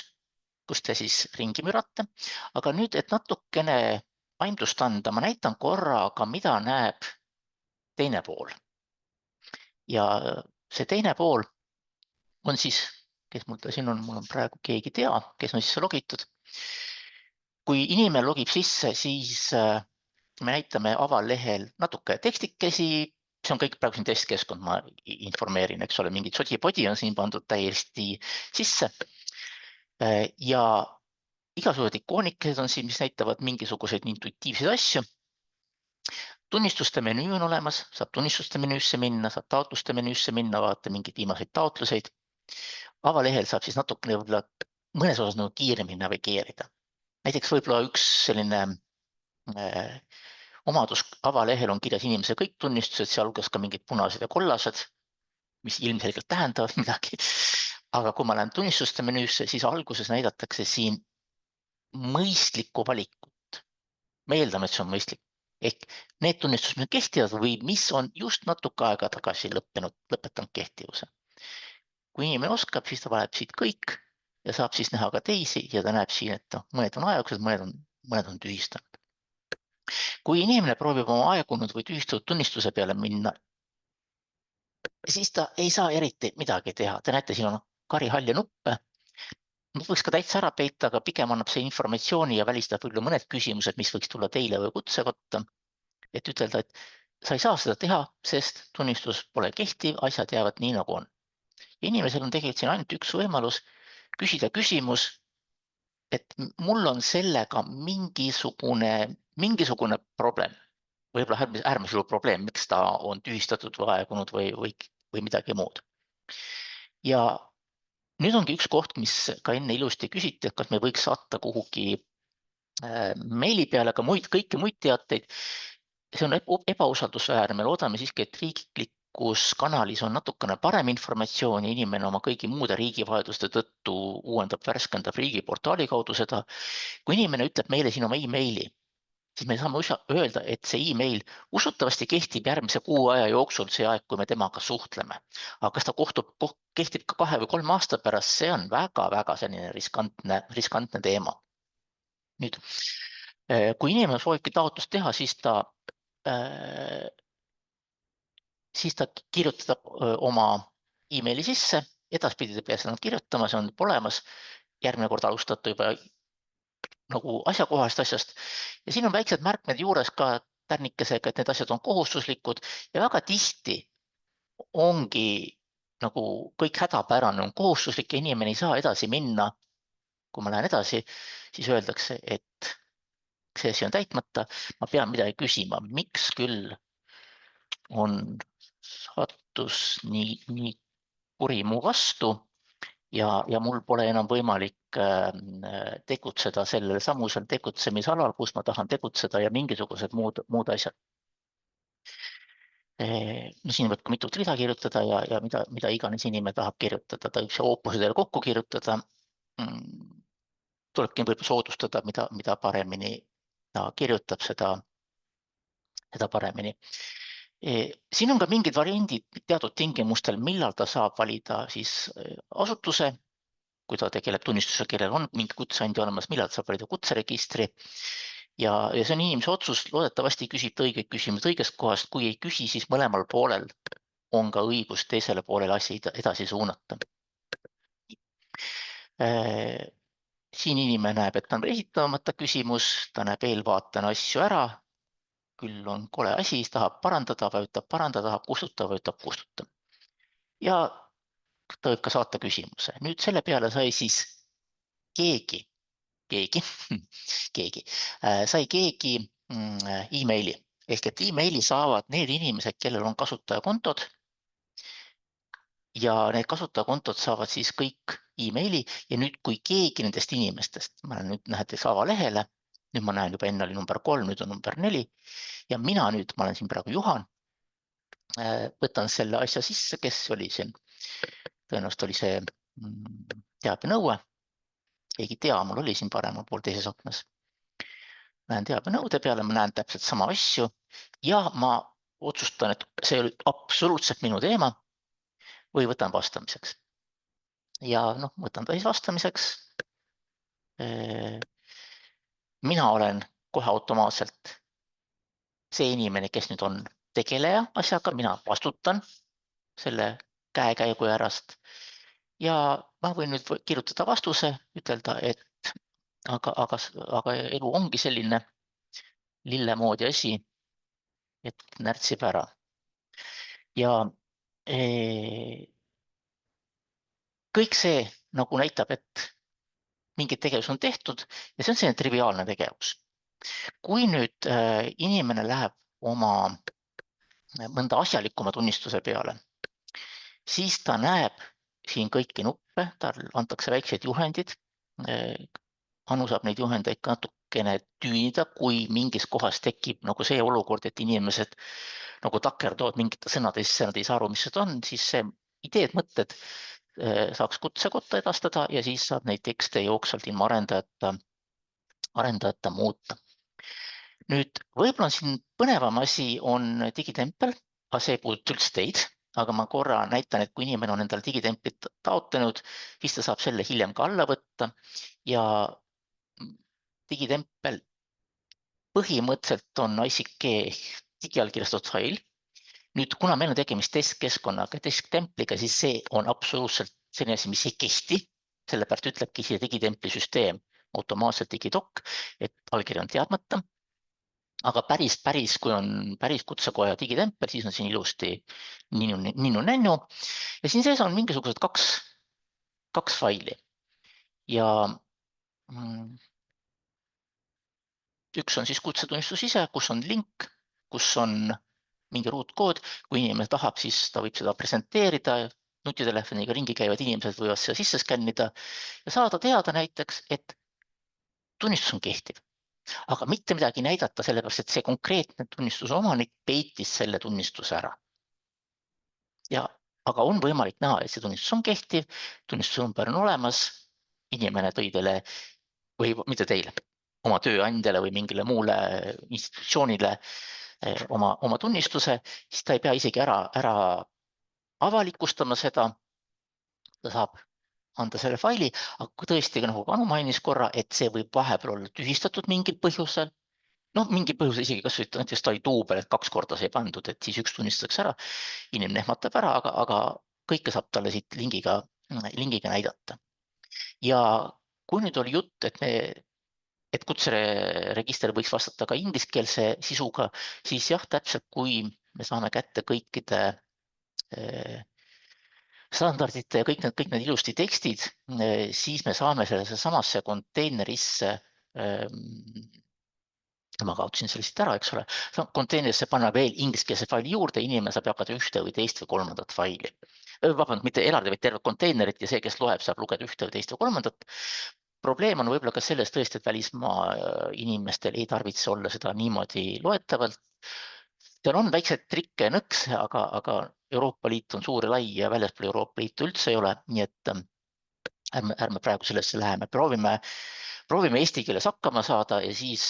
kus te siis ringi mürate, aga nüüd, et natukene aimdust anda, ma näitan korraga, mida näeb teine pool. Ja see teine pool on siis, kes mul ta siin on, mul on praegu keegi tea, kes on sisse logitud. Kui inimene logib sisse, siis me näitame avalehel natuke tekstikesi, see on kõik praegu siin testkeskkond, ma informeerin, eks ole, mingid sodipodi on siin pandud täiesti sisse. Ja igasugused ikoonikesed on siin, mis näitavad mingisuguseid intuitiivseid asju. Tunnistuste menüü on olemas, saab tunnistuste menüüsse minna, saab taotluste menüüsse minna, vaadata mingeid viimaseid taotluseid. Avalehel saab siis natukene võib-olla mõnes osas nagu kiiremini navigeerida. Näiteks võib-olla üks selline omadus avalehel on kirjas inimese kõik tunnistused, sealhulgas ka mingid punased ja kollased, mis ilmselgelt tähendavad midagi. Aga kui ma lähen tunnistuste menüüsse, siis alguses näidatakse siin mõistlikku valikut. Me eeldame, et see on mõistlik. Ehk need tunnistused, mis kehtivad või mis on just natuke aega tagasi lõpetanud kehtivuse. Kui inimene oskab, siis ta valeb siit kõik ja saab siis näha ka teisi ja ta näeb siin, et mõned on aegsed, mõned on tühistanud. Kui inimene proovib oma aegunud või tühistatud tunnistuse peale minna, siis ta ei saa eriti midagi teha. Te näete, siin on karihalja nuppe. Nad võiks ka täitsa ära peita, aga pigem annab see informatsiooni ja välistab võib-olla mõned küsimused, mis võiks tulla teile või kutse kotta. Et ütelda, et sa ei saa seda teha, sest tunnistus pole kehtiv, asjad jäävad nii, nagu on. Ja inimesel on tegelikult siin ainult üks võimalus küsida küsimus, et mul on sellega mingisugune probleem. Võib-olla äärmisel probleem, miks ta on tühistatud või aegunud või midagi muud. Ja nüüd ongi üks koht, mis ka enne ilusti küsiti, et kas me võiks saata kuhugi meili peale ka kõiki muid teateid. See on ebausaldusväärne. Me loodame siiski, et riiklikus kanalis on natukene parem informatsioon ja inimene oma kõigi muude riigivaheduste tõttu uuendab, värskendab riigiportaali kaudu seda. Kui inimene ütleb meile siin oma e-maili, siis me saame öelda, et see e-mail usutavasti kehtib järgmise 6 aja jooksul see aeg, kui me temaga suhtleme. Aga kas ta kehtib ka 2 või 3 aasta pärast, see on väga-väga selline riskantne teema. Nüüd, kui inimene soovibki taotlust teha, siis ta kirjutab oma e-maili sisse, edaspidi ta peab seda kirjutama, see on olemas, järgmine kord alustada juba nagu asjakohast asjast. Ja siin on väiksed märkmed juures ka tärnikesega, et need asjad on kohustuslikud ja väga tihti ongi nagu kõik hädapärane on kohustuslik ja inimene ei saa edasi minna. Kui ma lähen edasi, siis öeldakse, et see asi on täitmata, ma pean midagi küsima, miks küll on sattus nii kuri mu vastu ja mul pole enam võimalik tegutseda sellel samusel tegutsemisalal, kus ma tahan tegutseda ja mingisugused muud asjad. No siin võib ka mitut rida kirjutada ja mida iganes inimene tahab kirjutada, ta võib see oopused kokku kirjutada. Tulebki võib soodustada, mida paremini ta kirjutab, seda paremini. Siin on ka mingid variandid teatud tingimustel, millal ta saab valida siis asutuse, kui ta tegeleb tunnistuse, kellel on mingi kutseandja olemas, millal ta saab valida kutseregistri. Ja see on inimese otsus, loodetavasti küsib ta õigeid küsimusi õigest kohast. Kui ei küsi, siis mõlemal poolel on ka õigus teisele poolele asja edasi suunata. Siin inimene näeb, et ta on esitamata küsimus, ta näeb eelvaatena asju ära, küll on kole asi, tahab parandada, vajutab parandada, tahab kustutada, vajutab kustutada. Ja ta võib ka saata küsimuse. Nüüd selle peale sai siis keegi sai e-maili. Ehk et e-maili saavad need inimesed, kellel on kasutajakontod ja need kasutajakontod saavad siis kõik emaili ja nüüd, kui keegi nendest inimestest, ma olen nüüd näiteks avalehele, nüüd ma näen juba enne oli number 3, nüüd on number 4 ja ma olen siin praegu Juhan, võtan selle asja sisse, kes oli siin, tõenäoliselt oli see teabenõue, keegi tea, mul oli siin paremal pool teises aknas. Lähen teabenõude peale, ma näen täpselt sama asju ja ma otsustan, et see oli absoluutselt minu teema või võtan vastamiseks. Ja võtan ta siis vastamiseks. Mina olen kohe automaatselt see inimene, kes nüüd on tegeleja asjaga, mina vastutan selle käekäigu ärast ja ma võin nüüd kirjutada vastuse, ütelda, et aga elu ongi selline lillemoodi asi, et närtsib ära. Ja kõik see nagu näitab, et mingi tegevus on tehtud ja see on selline triviaalne tegevus. Kui nüüd inimene läheb oma mõnda asjalikuma tunnistuse peale, siis ta näeb siin kõiki nuppe, tal antakse väiksed juhendid. Anu saab neid juhendeid natukene tüünida, kui mingis kohas tekib nagu see olukord, et inimesed nagu takerduvad mingite sõnadesse, nad ei saa aru, mis see on, siis see ideed, mõtted saaks kutsekotta edastada ja siis saab neid tekste jooksvalt ilma arendajata muuta. Nüüd, võib-olla on siin põnevam asi on digitempel, aga see puudutab üldse teid, aga ma korra näitan, et kui inimene on endale digitemplit taotlenud, siis ta saab selle hiljem ka alla võtta ja digitempel põhimõtteliselt on ICQ digiallkirjastatud fail. Nüüd, kuna meil on tegemist testkeskkonnaga, testtempliga, siis see on absoluutselt selline asi, mis ei kehti. Sellepärast ütlebki siia digitempli süsteem automaatselt digidoc, et allkiri on teadmata. Aga päris, kui on päris kutsekoja digitempel, siis on siin ilusti ninnu-nännu. Ja siin sees on mingisugused kaks faili. Ja üks on siis kutsetunnistus ise, kus on link, kus on mingi ruutkood. Kui inimene tahab, siis ta võib seda presenteerida. Nutitelefoniga ringi käivad inimesed võivad seda sisse skännida ja saada teada näiteks, et tunnistus on kehtiv. Aga mitte midagi näidata, sellepärast, et see konkreetne tunnistuse omanik peitis selle tunnistuse ära. Aga on võimalik näha, et see tunnistus on kehtiv, tunnistuse number on olemas, inimene tõi teile, või mitte teile, oma tööandjale või mingile muule institutsioonile oma tunnistuse, siis ta ei pea isegi ära avalikustama seda, ta saab anda selle faili, aga kui tõesti, nagu Anu mainis korra, et see võib vahepeal olla tühistatud mingil põhjusel, mingi põhjusel isegi kas näiteks ta oli duubel, et 2 korda see ei pandud, et siis üks tunnistatakse ära, inimene ehmatab ära, aga kõike saab talle siit lingiga näidata. Ja kui nüüd oli jutt, et kutseregister võiks vastata ka ingliskeelse sisuga, siis jah, täpselt kui me saame kätte kõikide standardite ja kõik need ilusti tekstid, siis me saame sellesse samasse konteinerisse, ma kaotasin sellest ära, eks ole, konteinerisse panna veel ingliskeelse faili juurde, inimene saab jagada ühte või teist või kolmandat faili. Vabandust, mitte eraldi, vaid terve konteinerit ja see, kes loeb, saab lugeda ühte või teist või kolmandat. Probleem on võib-olla ka selles tõesti, et välismaa inimestel ei tarvitse olla seda niimoodi loetavalt. Seal on väikseid trikke ja nõkse, aga Euroopa Liit on suur ja lai ja väljaspool Euroopa Liitu üldse ei ole, nii et ärme praegu sellesse läheme. Proovime eesti keeles hakkama saada ja siis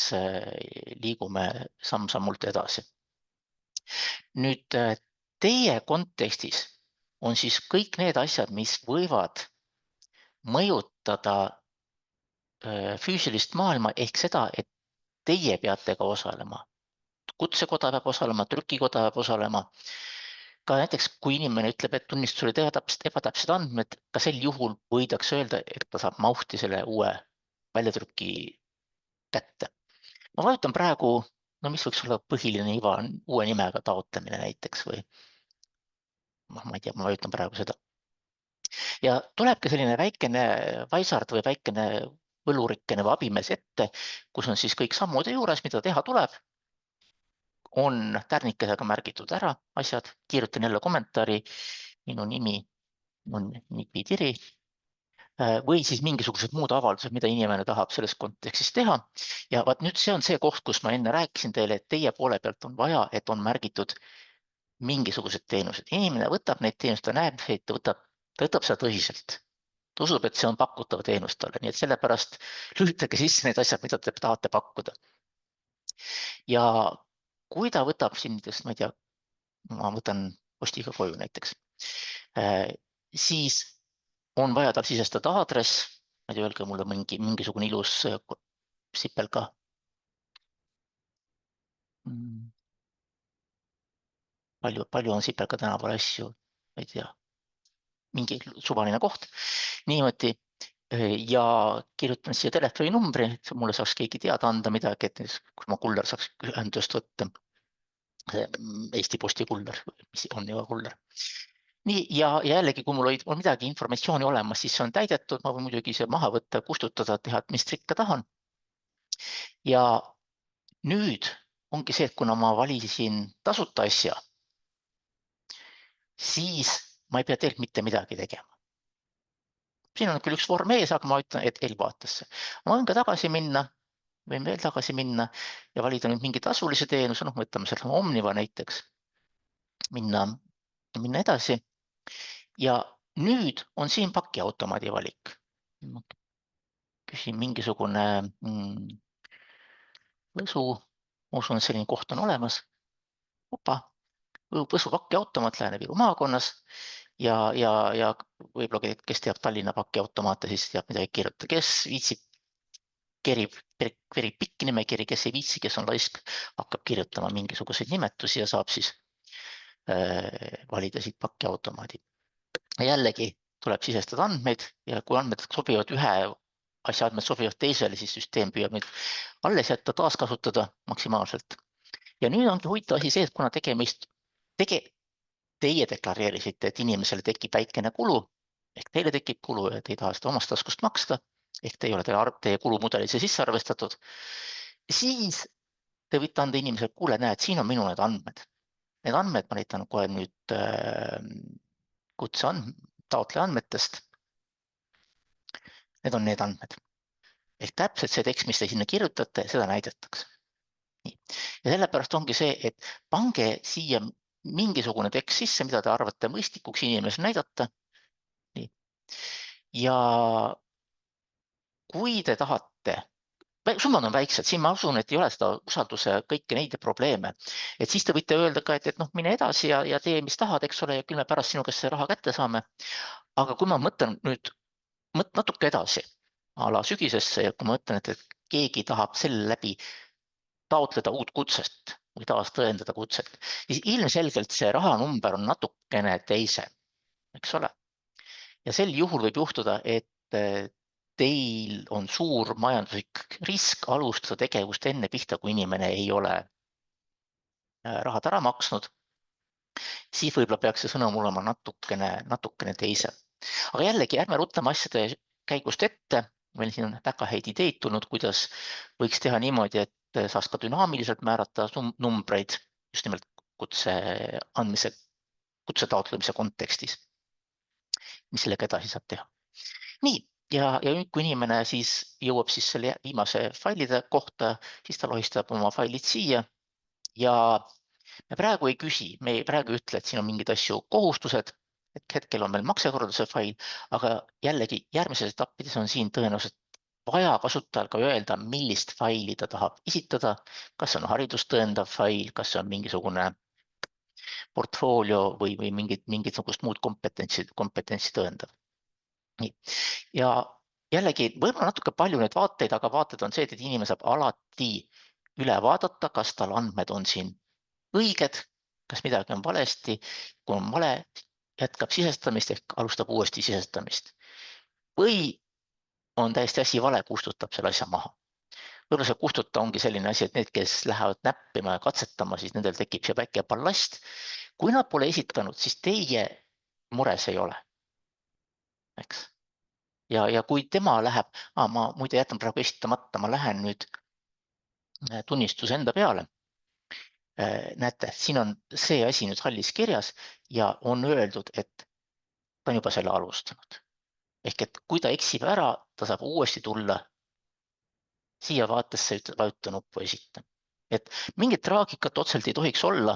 liigume samm-sammult edasi. Nüüd teie kontekstis on siis kõik need asjad, mis võivad mõjutada füüsilist maailma ehk seda, et teie peate ka osalema. Kutsekoda peab osalema, trükikoda peab osalema. Ka näiteks, kui inimene ütleb, et tunnistus oli ebatäpsed andmed, ka sel juhul võidakse öelda, et ta saab mahti selle uue väljatrüki kätte. Ma vajutan praegu, mis võiks olla põhiline uue nimega taotlemine näiteks või ma ei tea, ma vajutan praegu seda. Ja tulebki selline väikene vaisard või väikene võlurikkene või abimees ette, kus on siis kõik sammude juures, mida teha tuleb. On tärnikesega märgitud ära asjad, kirjutan jälle kommentaari, minu nimi on nipitiri või siis mingisugused muud avaldused, mida inimene tahab selles kontekstis teha. Ja vaat nüüd see on see koht, kus ma enne rääkisin teile, et teie poole pealt on vaja, et on märgitud mingisugused teenused. Inimene võtab neid teenused, ta näeb, et ta võtab seda tõsiselt. Ta usub, et see on pakutav teenus talle, nii et sellepärast lülitage sisse need asjad, mida te tahate pakkuda. Ja kui ta võtab siin, ma ei tea, ma võtan postiga koju näiteks, siis on vaja tal sisestada aadress, öelge mulle mingisugune ilus sipelga. Palju on Sipelga tänaval asju, ma ei tea, mingi suvaline koht. Niimoodi ja kirjutan siia telefoninumbri, et mulle saaks keegi teada anda midagi, et kui ma kuller saaks ühendust võtta. Eesti Posti kuller, mis on juba kuller. Nii, ja jällegi, kui mul on midagi informatsiooni olemas, siis see on täidetud, ma võin muidugi see maha võtta, kustutada, teha, et mis trikka tahan. Ja nüüd ongi see, et kuna ma valisin tasuta asja, siis ma ei pea tegelikult mitte midagi tegema. Siin on küll üks vorm ees, aga ma ütlen, et eelvaatesse. Ma võin ka tagasi minna, võin veel tagasi minna ja valida nüüd mingi tasulise teenuse, võtame selle Omniva näiteks, minna edasi. Ja nüüd on siin pakiautomaadi valik. Küsin mingisugune võsu, ma usun, et selline koht on olemas. Opa, Võsu pakiautomaat Lääne-Viru maakonnas ja võib-olla kes teab Tallinna pakiautomaate, siis teab midagi kirjutada. Kes viitsib, kerib pikk nimekiri, kes ei viitsi, kes on laisk, hakkab kirjutama mingisuguseid nimetusi ja saab siis valida siit pakiautomaadi. Jällegi tuleb sisestada andmeid ja kui andmed sobivad ühe asja andmed sobivad teisele, siis süsteem püüab neid alles jätta, taaskasutada maksimaalselt. Ja nüüd ongi huvitav asi see, et kuna teie deklareerisite, et inimesele tekib väikene kulu, ehk teile tekib kulu ja te ei taha seda omast taskust maksta, ehk te ei ole teie kulumudelisse sisse arvestatud, siis te võite anda inimesele, kuule, näed, siin on minu need andmed. Need andmed ma näitan kohe nüüd taotleja andmetest. Need on need andmed. Ehk täpselt see tekst, mis te sinna kirjutate, seda näidetakse. Ja sellepärast ongi see, et pange siia mingisugune tekst sisse, mida te arvate mõistlikuks inimesele näidata. Nii. Ja kui te tahate, summad on väiksed, siin ma usun, et ei ole seda usalduse kõiki neid probleeme, et siis te võite öelda ka, et mine edasi ja tee, mis tahad, eks ole, ja küll me pärast sinu käest see raha kätte saame. Aga kui ma mõtlen nüüd natuke edasi, ala sügisesse ja kui ma mõtlen, et keegi tahab selle läbi taotleda uut kutset või taas tõendada kutset, siis ilmselgelt see rahanumber on natukene teise, eks ole. Ja sel juhul võib juhtuda, et teil on suur majanduslik risk alustada tegevust enne pihta, kui inimene ei ole rahad ära maksnud, siis võib-olla peaks see sõnum olema natukene teise. Aga jällegi, ärme ruttame asjade käigust ette, meil siin on väga häid ideid tulnud, kuidas võiks teha niimoodi, et saaks ka dünaamiliselt määrata numbreid just nimelt kutse taotlemise kontekstis, mis sellega edasi saab teha. Nii, ja nüüd, kui inimene siis jõuab siis selle viimase failide kohta, siis ta lohistab oma failid siia ja me praegu ei küsi, me praegu ütle, et siin on mingid asju kohustused, et hetkel on meil maksekorralduse fail, aga jällegi järgmises etappides on siin tõenäoliselt vaja kasutajal ka öelda, millist faili ta tahab esitada, kas on haridustõendav fail, kas on mingisugune portfoolio või mingisugust muud kompetentsi tõendav. Nii. Ja jällegi, võib-olla natuke palju neid vaateid, aga vaated on see, et inimene saab alati üle vaadata, kas tal andmed on siin õiged, kas midagi on valesti, kui on vale, jätkab sisestamist ehk alustab uuesti sisestamist. Või on täiesti asi vale, kustutab selle asja maha. Võib-olla see kustuta ongi selline asi, et need, kes lähevad näppima ja katsetama, siis nendel tekib see väike ballast. Kui nad pole esitanud, siis teie mures ei ole. Eks? Ja kui tema läheb, ma muide jätan praegu esitamata, ma lähen nüüd tunnistuse enda peale. Näete, siin on see asi nüüd hallis kirjas ja on öeldud, et ta on juba selle alustanud. Ehk et kui ta eksib ära, ta saab uuesti tulla siia vaatesse, vajuta nuppu esita. Et mingit traagikat otseselt ei tohiks olla,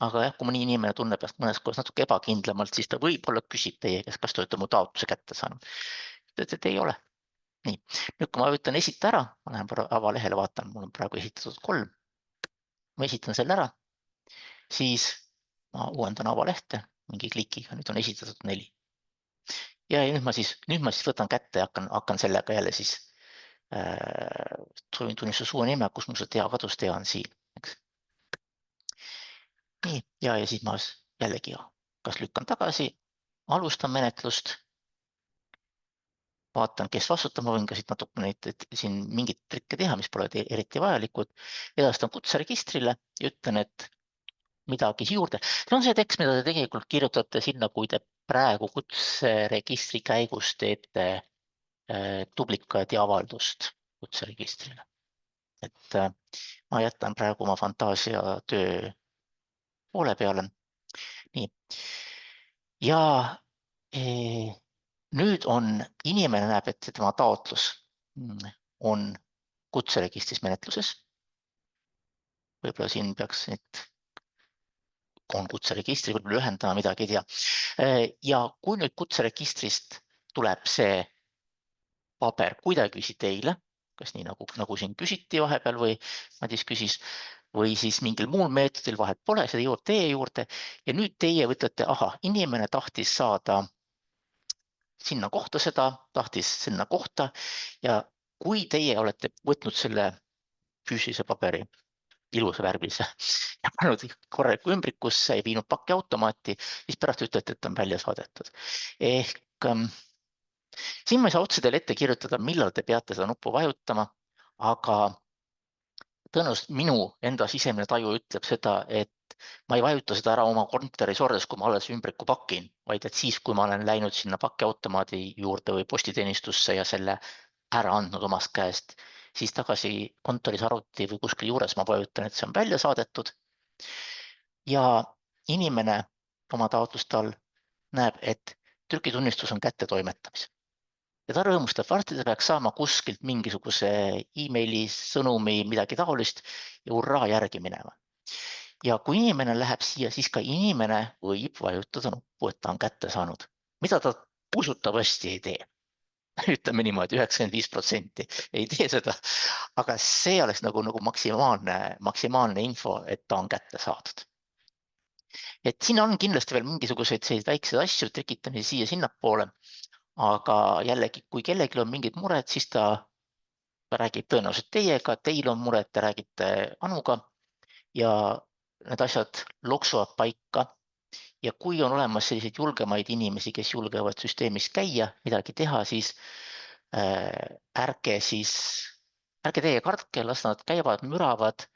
aga jah, kui mõni inimene tunneb ennast mõnes kohas natuke ebakindlamalt, siis ta võib-olla küsib teie käest, kas te olete mu taotluse kätte saanud. Et ei ole. Nii, nüüd kui ma vajutan esita ära, ma lähen avalehele, vaatan, mul on praegu esitatud 3. Ma esitan selle ära, siis ma uuendan avalehte mingi klikiga, nüüd on esitatud 4. Ja nüüd ma siis võtan kätte ja hakkan sellega jälle siis tunnistuse uue nime, kus mul see tea kadus, tea on siin. Eks? Nii, ja siis ma jällegi kas lükkan tagasi, alustan menetlust, vaatan, kes vastutab, ma võin ka siit natuke siin mingit trikke teha, mis pole eriti vajalikud, edastan kutseregistrile ja ütlen, et midagi juurde. See on see tekst, mida te tegelikult kirjutate sinna, kui te praegu kutseregistri käigus teete duplikaadi avaldust kutseregistrile. Et ma jätan praegu oma fantaasia töö poole peale. Nii. Ja nüüd on inimene näeb, et tema taotlus on kutseregistris menetluses. Võib-olla siin peaks on kutseregistri, võib-olla ühendama midagi, ei tea. Ja kui nüüd kutseregistrist tuleb see paber kuidagi teile, kas nii nagu siin küsiti vahepeal või Madis küsis, või siis mingil muul meetodil vahet pole, see jõuab teie juurde ja nüüd teie ütlete, aha, inimene tahtis saada sinna kohta seda, tahtis sinna kohta ja kui teie olete võtnud selle füüsilise paberi, ilusa värvilise ja pannud korralikku ümbrikusse ja viinud pakiautomaati, siis pärast ütlete, et on välja saadetud. Ehk siin ma ei saa otse teile ette kirjutada, millal te peate seda nuppu vajutama, aga tõenäoliselt minu enda sisemine taju ütleb seda, et ma ei vajuta seda ära oma kontoris olles, kui ma alles ümbriku pakin, vaid et siis, kui ma olen läinud sinna pakiautomaadi juurde või postiteenistusse ja selle ära andnud omast käest, siis tagasi kontoris arvuti või kuskil juures ma vajutan, et see on välja saadetud. Ja inimene oma taotlust all näeb, et trükitunnistus on kättetoimetamis. Ja ta rõõmustab, varsti ta peaks saama kuskilt mingisuguse emaili, sõnumi, midagi taolist ja hurraa järgi minema. Ja kui inimene läheb siia, siis ka inimene võib vajutada nuppu, et ta on kätte saanud, mida ta usutavasti ei tee. Ütleme niimoodi, 95% ei tee seda, aga see oleks nagu maksimaalne info, et ta on kätte saadud. Et siin on kindlasti veel mingisuguseid väikseid asju, trikitamisi siia sinnapoole, aga jällegi, kui kellelgi on mingid mured, siis ta räägib tõenäoliselt teiega, teil on mured, te räägite Anuga ja need asjad loksuvad paika. Ja kui on olemas selliseid julgemaid inimesi, kes julgevad süsteemis käia, midagi teha, siis ärge teie kartke, las nad käivad, müravad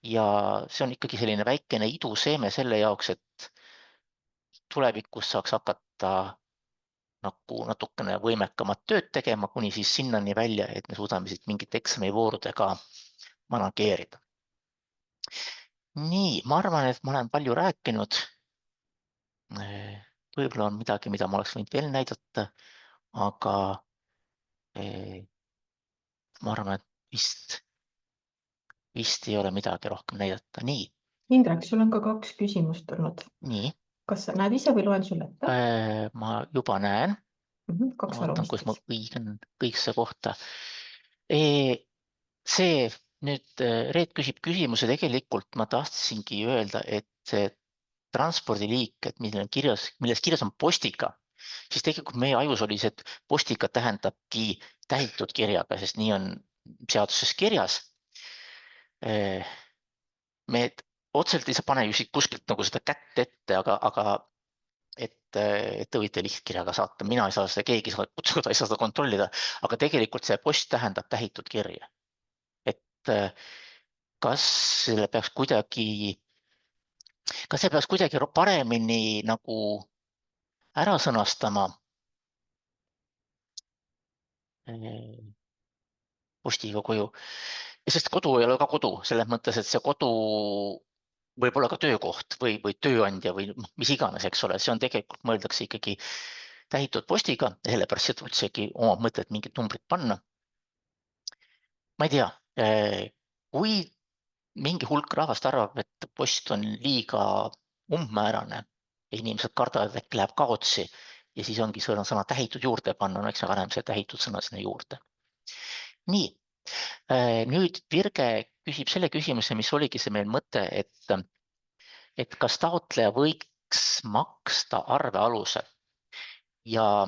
ja see on ikkagi selline väikene iduseeme selle jaoks, et tulevikus saaks hakata nagu natukene võimekamat tööd tegema, kuni siis sinnani välja, et me suudame siit mingite eksamivoorudega manageerida. Nii, ma arvan, et ma olen palju rääkinud. Võib-olla on midagi, mida ma oleks võinud veel näidata, aga ma arvan, et vist ei ole midagi rohkem näidata. Nii. Indrek, sul on ka 2 küsimust tulnud. Nii. Kas sa näed ise või loen sulle ette? Ma juba näen. 2 vaatan, kus ma õigen kõigse kohta. Nüüd Reet küsib küsimuse, tegelikult ma tahtsingi öelda, et see transpordiliik, et milles kirjas on postika, siis tegelikult meie ajus oli see, et postika tähendabki tähitud kirjaga, sest nii on seaduses kirjas. Me otseselt ei saa pane ju siit kuskilt nagu seda kätt ette, aga et te võite lihtkirjaga saata. Mina ei saa seda, keegi kutsuda ei saa seda kontrollida, aga tegelikult see post tähendab tähitud kirja. Et kas see peaks kuidagi paremini nagu ära sõnastama postiga koju. Sest kodu ei ole ka kodu, selles mõttes, et see kodu võib olla ka töökoht või tööandja või mis iganes, eks ole. See on tegelikult mõeldakse ikkagi tähitud postiga, sellepärast et üldsegi oma mõtet mingit numbrit panna. Ma ei tea, kui mingi hulk rahvast arvab, et post on liiga umbmäärane ja inimesed kardavad, et äkki läheb kaotsi ja siis ongi sõna tähitud juurde panna, eks me paneme see tähitud sõna sinna juurde. Nii, nüüd Virge küsib selle küsimuse, mis oligi see meil mõte, et kas taotleja võiks maksta arve alusel. Ja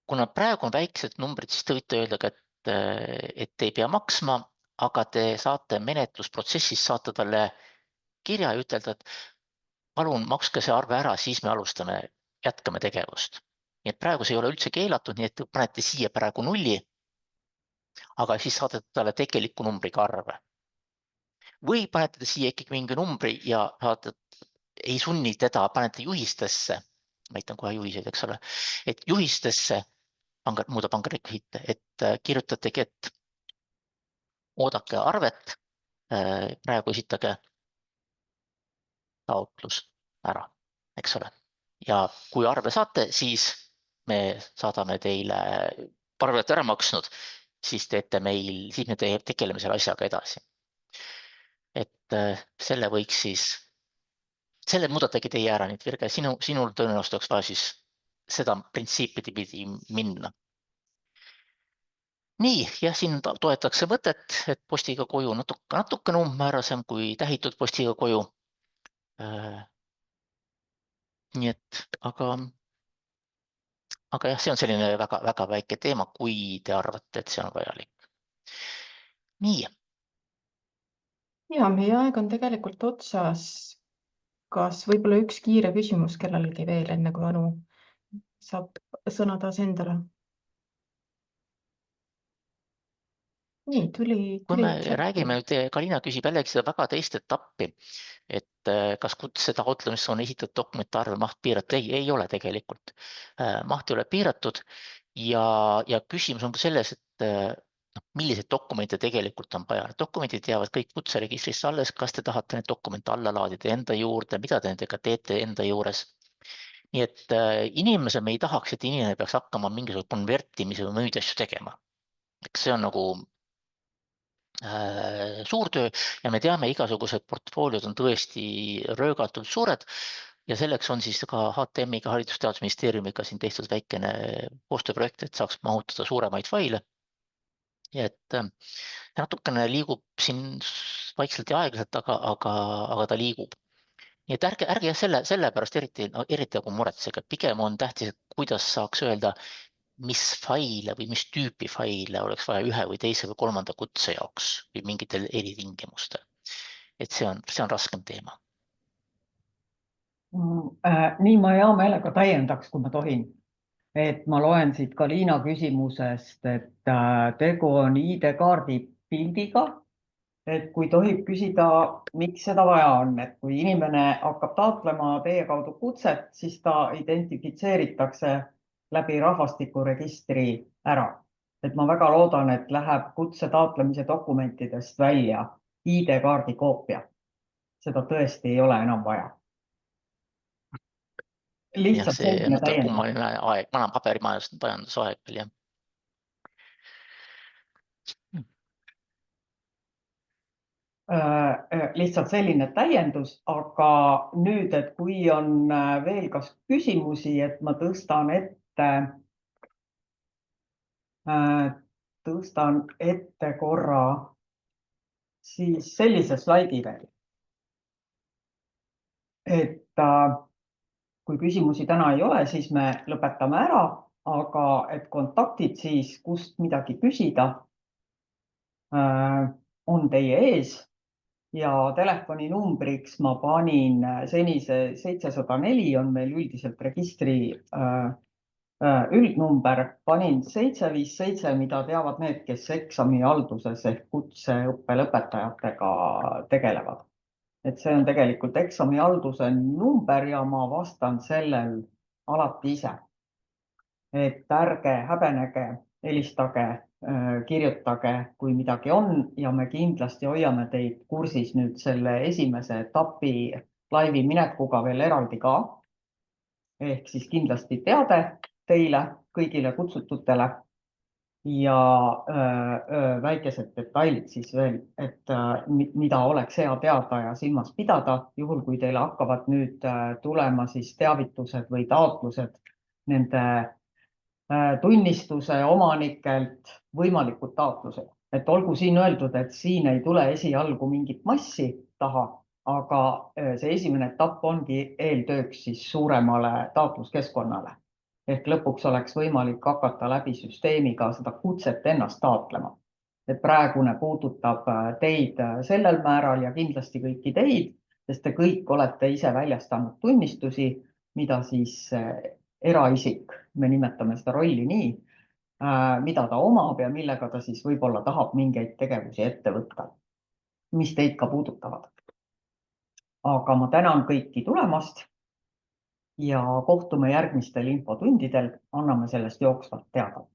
kuna praegu on väiksed numbrid, siis te võite öelda, et ei pea maksma, aga te saate menetlusprotsessis saata talle kirja ja ütelda, et palun makske see arve ära, siis me jätkame tegevust. Nii et praegu see ei ole üldse keelatud, nii et te panete siia praegu 0, aga siis saadate talle tegeliku numbriga arve. Või panete siia ikkagi mingi numbri ja ei sunni teda, panete juhistesse, ma eitan kohe juhiseid, eks ole, et juhistesse muuda pangarekviisiite, et kirjutategi, et oodake arvet, praegu esitage taotlus ära, eks ole. Ja kui arve saate, siis me saadame teile arvet ära maksnud, siis me tegeleme selle asjaga edasi. Et selle võiks siis, selle muudategi teie ära, nii et Virge, sinul tõenäoliselt oleks vaja siis seda printsiipidi pidi minna. Nii, ja siin toetakse mõtet, et postiga koju natuke umbmäärasem kui tähitud postiga koju. Nii et, aga jah, see on selline väga, väga väike teema, kui te arvate, et see on vajalik. Nii. Ja meie aeg on tegelikult otsas. Kas võib-olla üks kiire küsimus kellelgi veel, enne kui Anu saab sõna taas endale? Nii, tuli. Kui me räägime, Kalina küsib jällegi seda väga teist etappi, et kas kutse taotlemisse on esitatud dokumente arve maht piiratud? Ei ole tegelikult. Maht ei ole piiratud ja küsimus on ka selles, et milliseid dokumente tegelikult on vaja. Dokumendid jäävad kõik kutseregistrisse alles, kas te tahate need dokumente alla laadida enda juurde, mida te nendega teete enda juures. Nii et inimese me ei tahaks, et inimene peaks hakkama mingisuguse konvertimise või muid asju tegema. Eks see on nagu suur töö ja me teame, igasugused portfooliod on tõesti röögatult suured ja selleks on siis ka HTM-iga Haridus- ja Teadusministeeriumiga siin tehtud väikene koostööprojekt, et saaks mahutada suuremaid faile. Ja et natukene liigub siin vaikselt ja aeglaselt, aga ta liigub. Nii et ärge selle pärast eriti muretsege, pigem on tähtis, et kuidas saaks öelda, mis faile või mis tüüpi faile oleks vaja ühe või teise või kolmanda kutse jaoks või mingitel eritingimustel. Et see on raskem teema. Nii ma hea meelega täiendaks, kui ma tohin. Et ma loen siit Kalina küsimusest, et tegu on ID-kaardi pildiga, et kui tohib küsida, miks seda vaja on, et kui inimene hakkab taotlema teie kaudu kutset, siis ta identifitseeritakse läbi rahvastikuregistri ära. Et ma väga loodan, et läheb kutse taotlemise dokumentidest välja ID-kaardi koopia. Seda tõesti ei ole enam vaja. Lihtsalt see on kummaline aeg, vana paberimajandusaeg veel, jah. Lihtsalt selline täiendus, aga nüüd, et kui on veel kas küsimusi, et ma tõstan ette korra siis sellise slaidi veel. Et kui küsimusi täna ei ole, siis me lõpetame ära, aga et kontaktid siis, kust midagi küsida, on teie ees. Ja telefoninumbriks ma panin senise 704 on meil üldiselt registri üldnumber, panin 757, mida teavad need, kes eksamihalduses ehk kutseõppe lõpetajatega tegelevad. Et see on tegelikult eksamihalduse number ja ma vastan sellel alati ise. Et ärge häbenege, helistage, kirjutage, kui midagi on ja me kindlasti hoiame teid kursis nüüd selle esimese etapi laivi minekuga veel eraldi ka. ehk siis kindlasti teade teile kõigile kutsututele ja väikesed detailid siis veel, et mida oleks hea teada ja silmas pidada, juhul kui teile hakkavad nüüd tulema siis teavitused või taotlused nende tunnistuse omanikelt, võimalikud taotlused. Et olgu siin öeldud, et siin ei tule esialgu mingit massi taha, aga see esimene etapp ongi eeltööks siis suuremale taotluskeskkonnale. Ehk lõpuks oleks võimalik hakata läbi süsteemiga seda kutset ennast taotlema. Et praegune puudutab teid sellel määral ja kindlasti kõiki teid, sest te kõik olete ise väljastanud tunnistusi, mida siis eraisik, me nimetame seda rolli nii, mida ta omab ja millega ta siis võib-olla tahab mingeid tegevusi ette võtta, mis teid ka puudutavad. Aga ma tänan kõiki tulemast ja kohtume järgmistel infotundidel, anname sellest jooksvalt teada.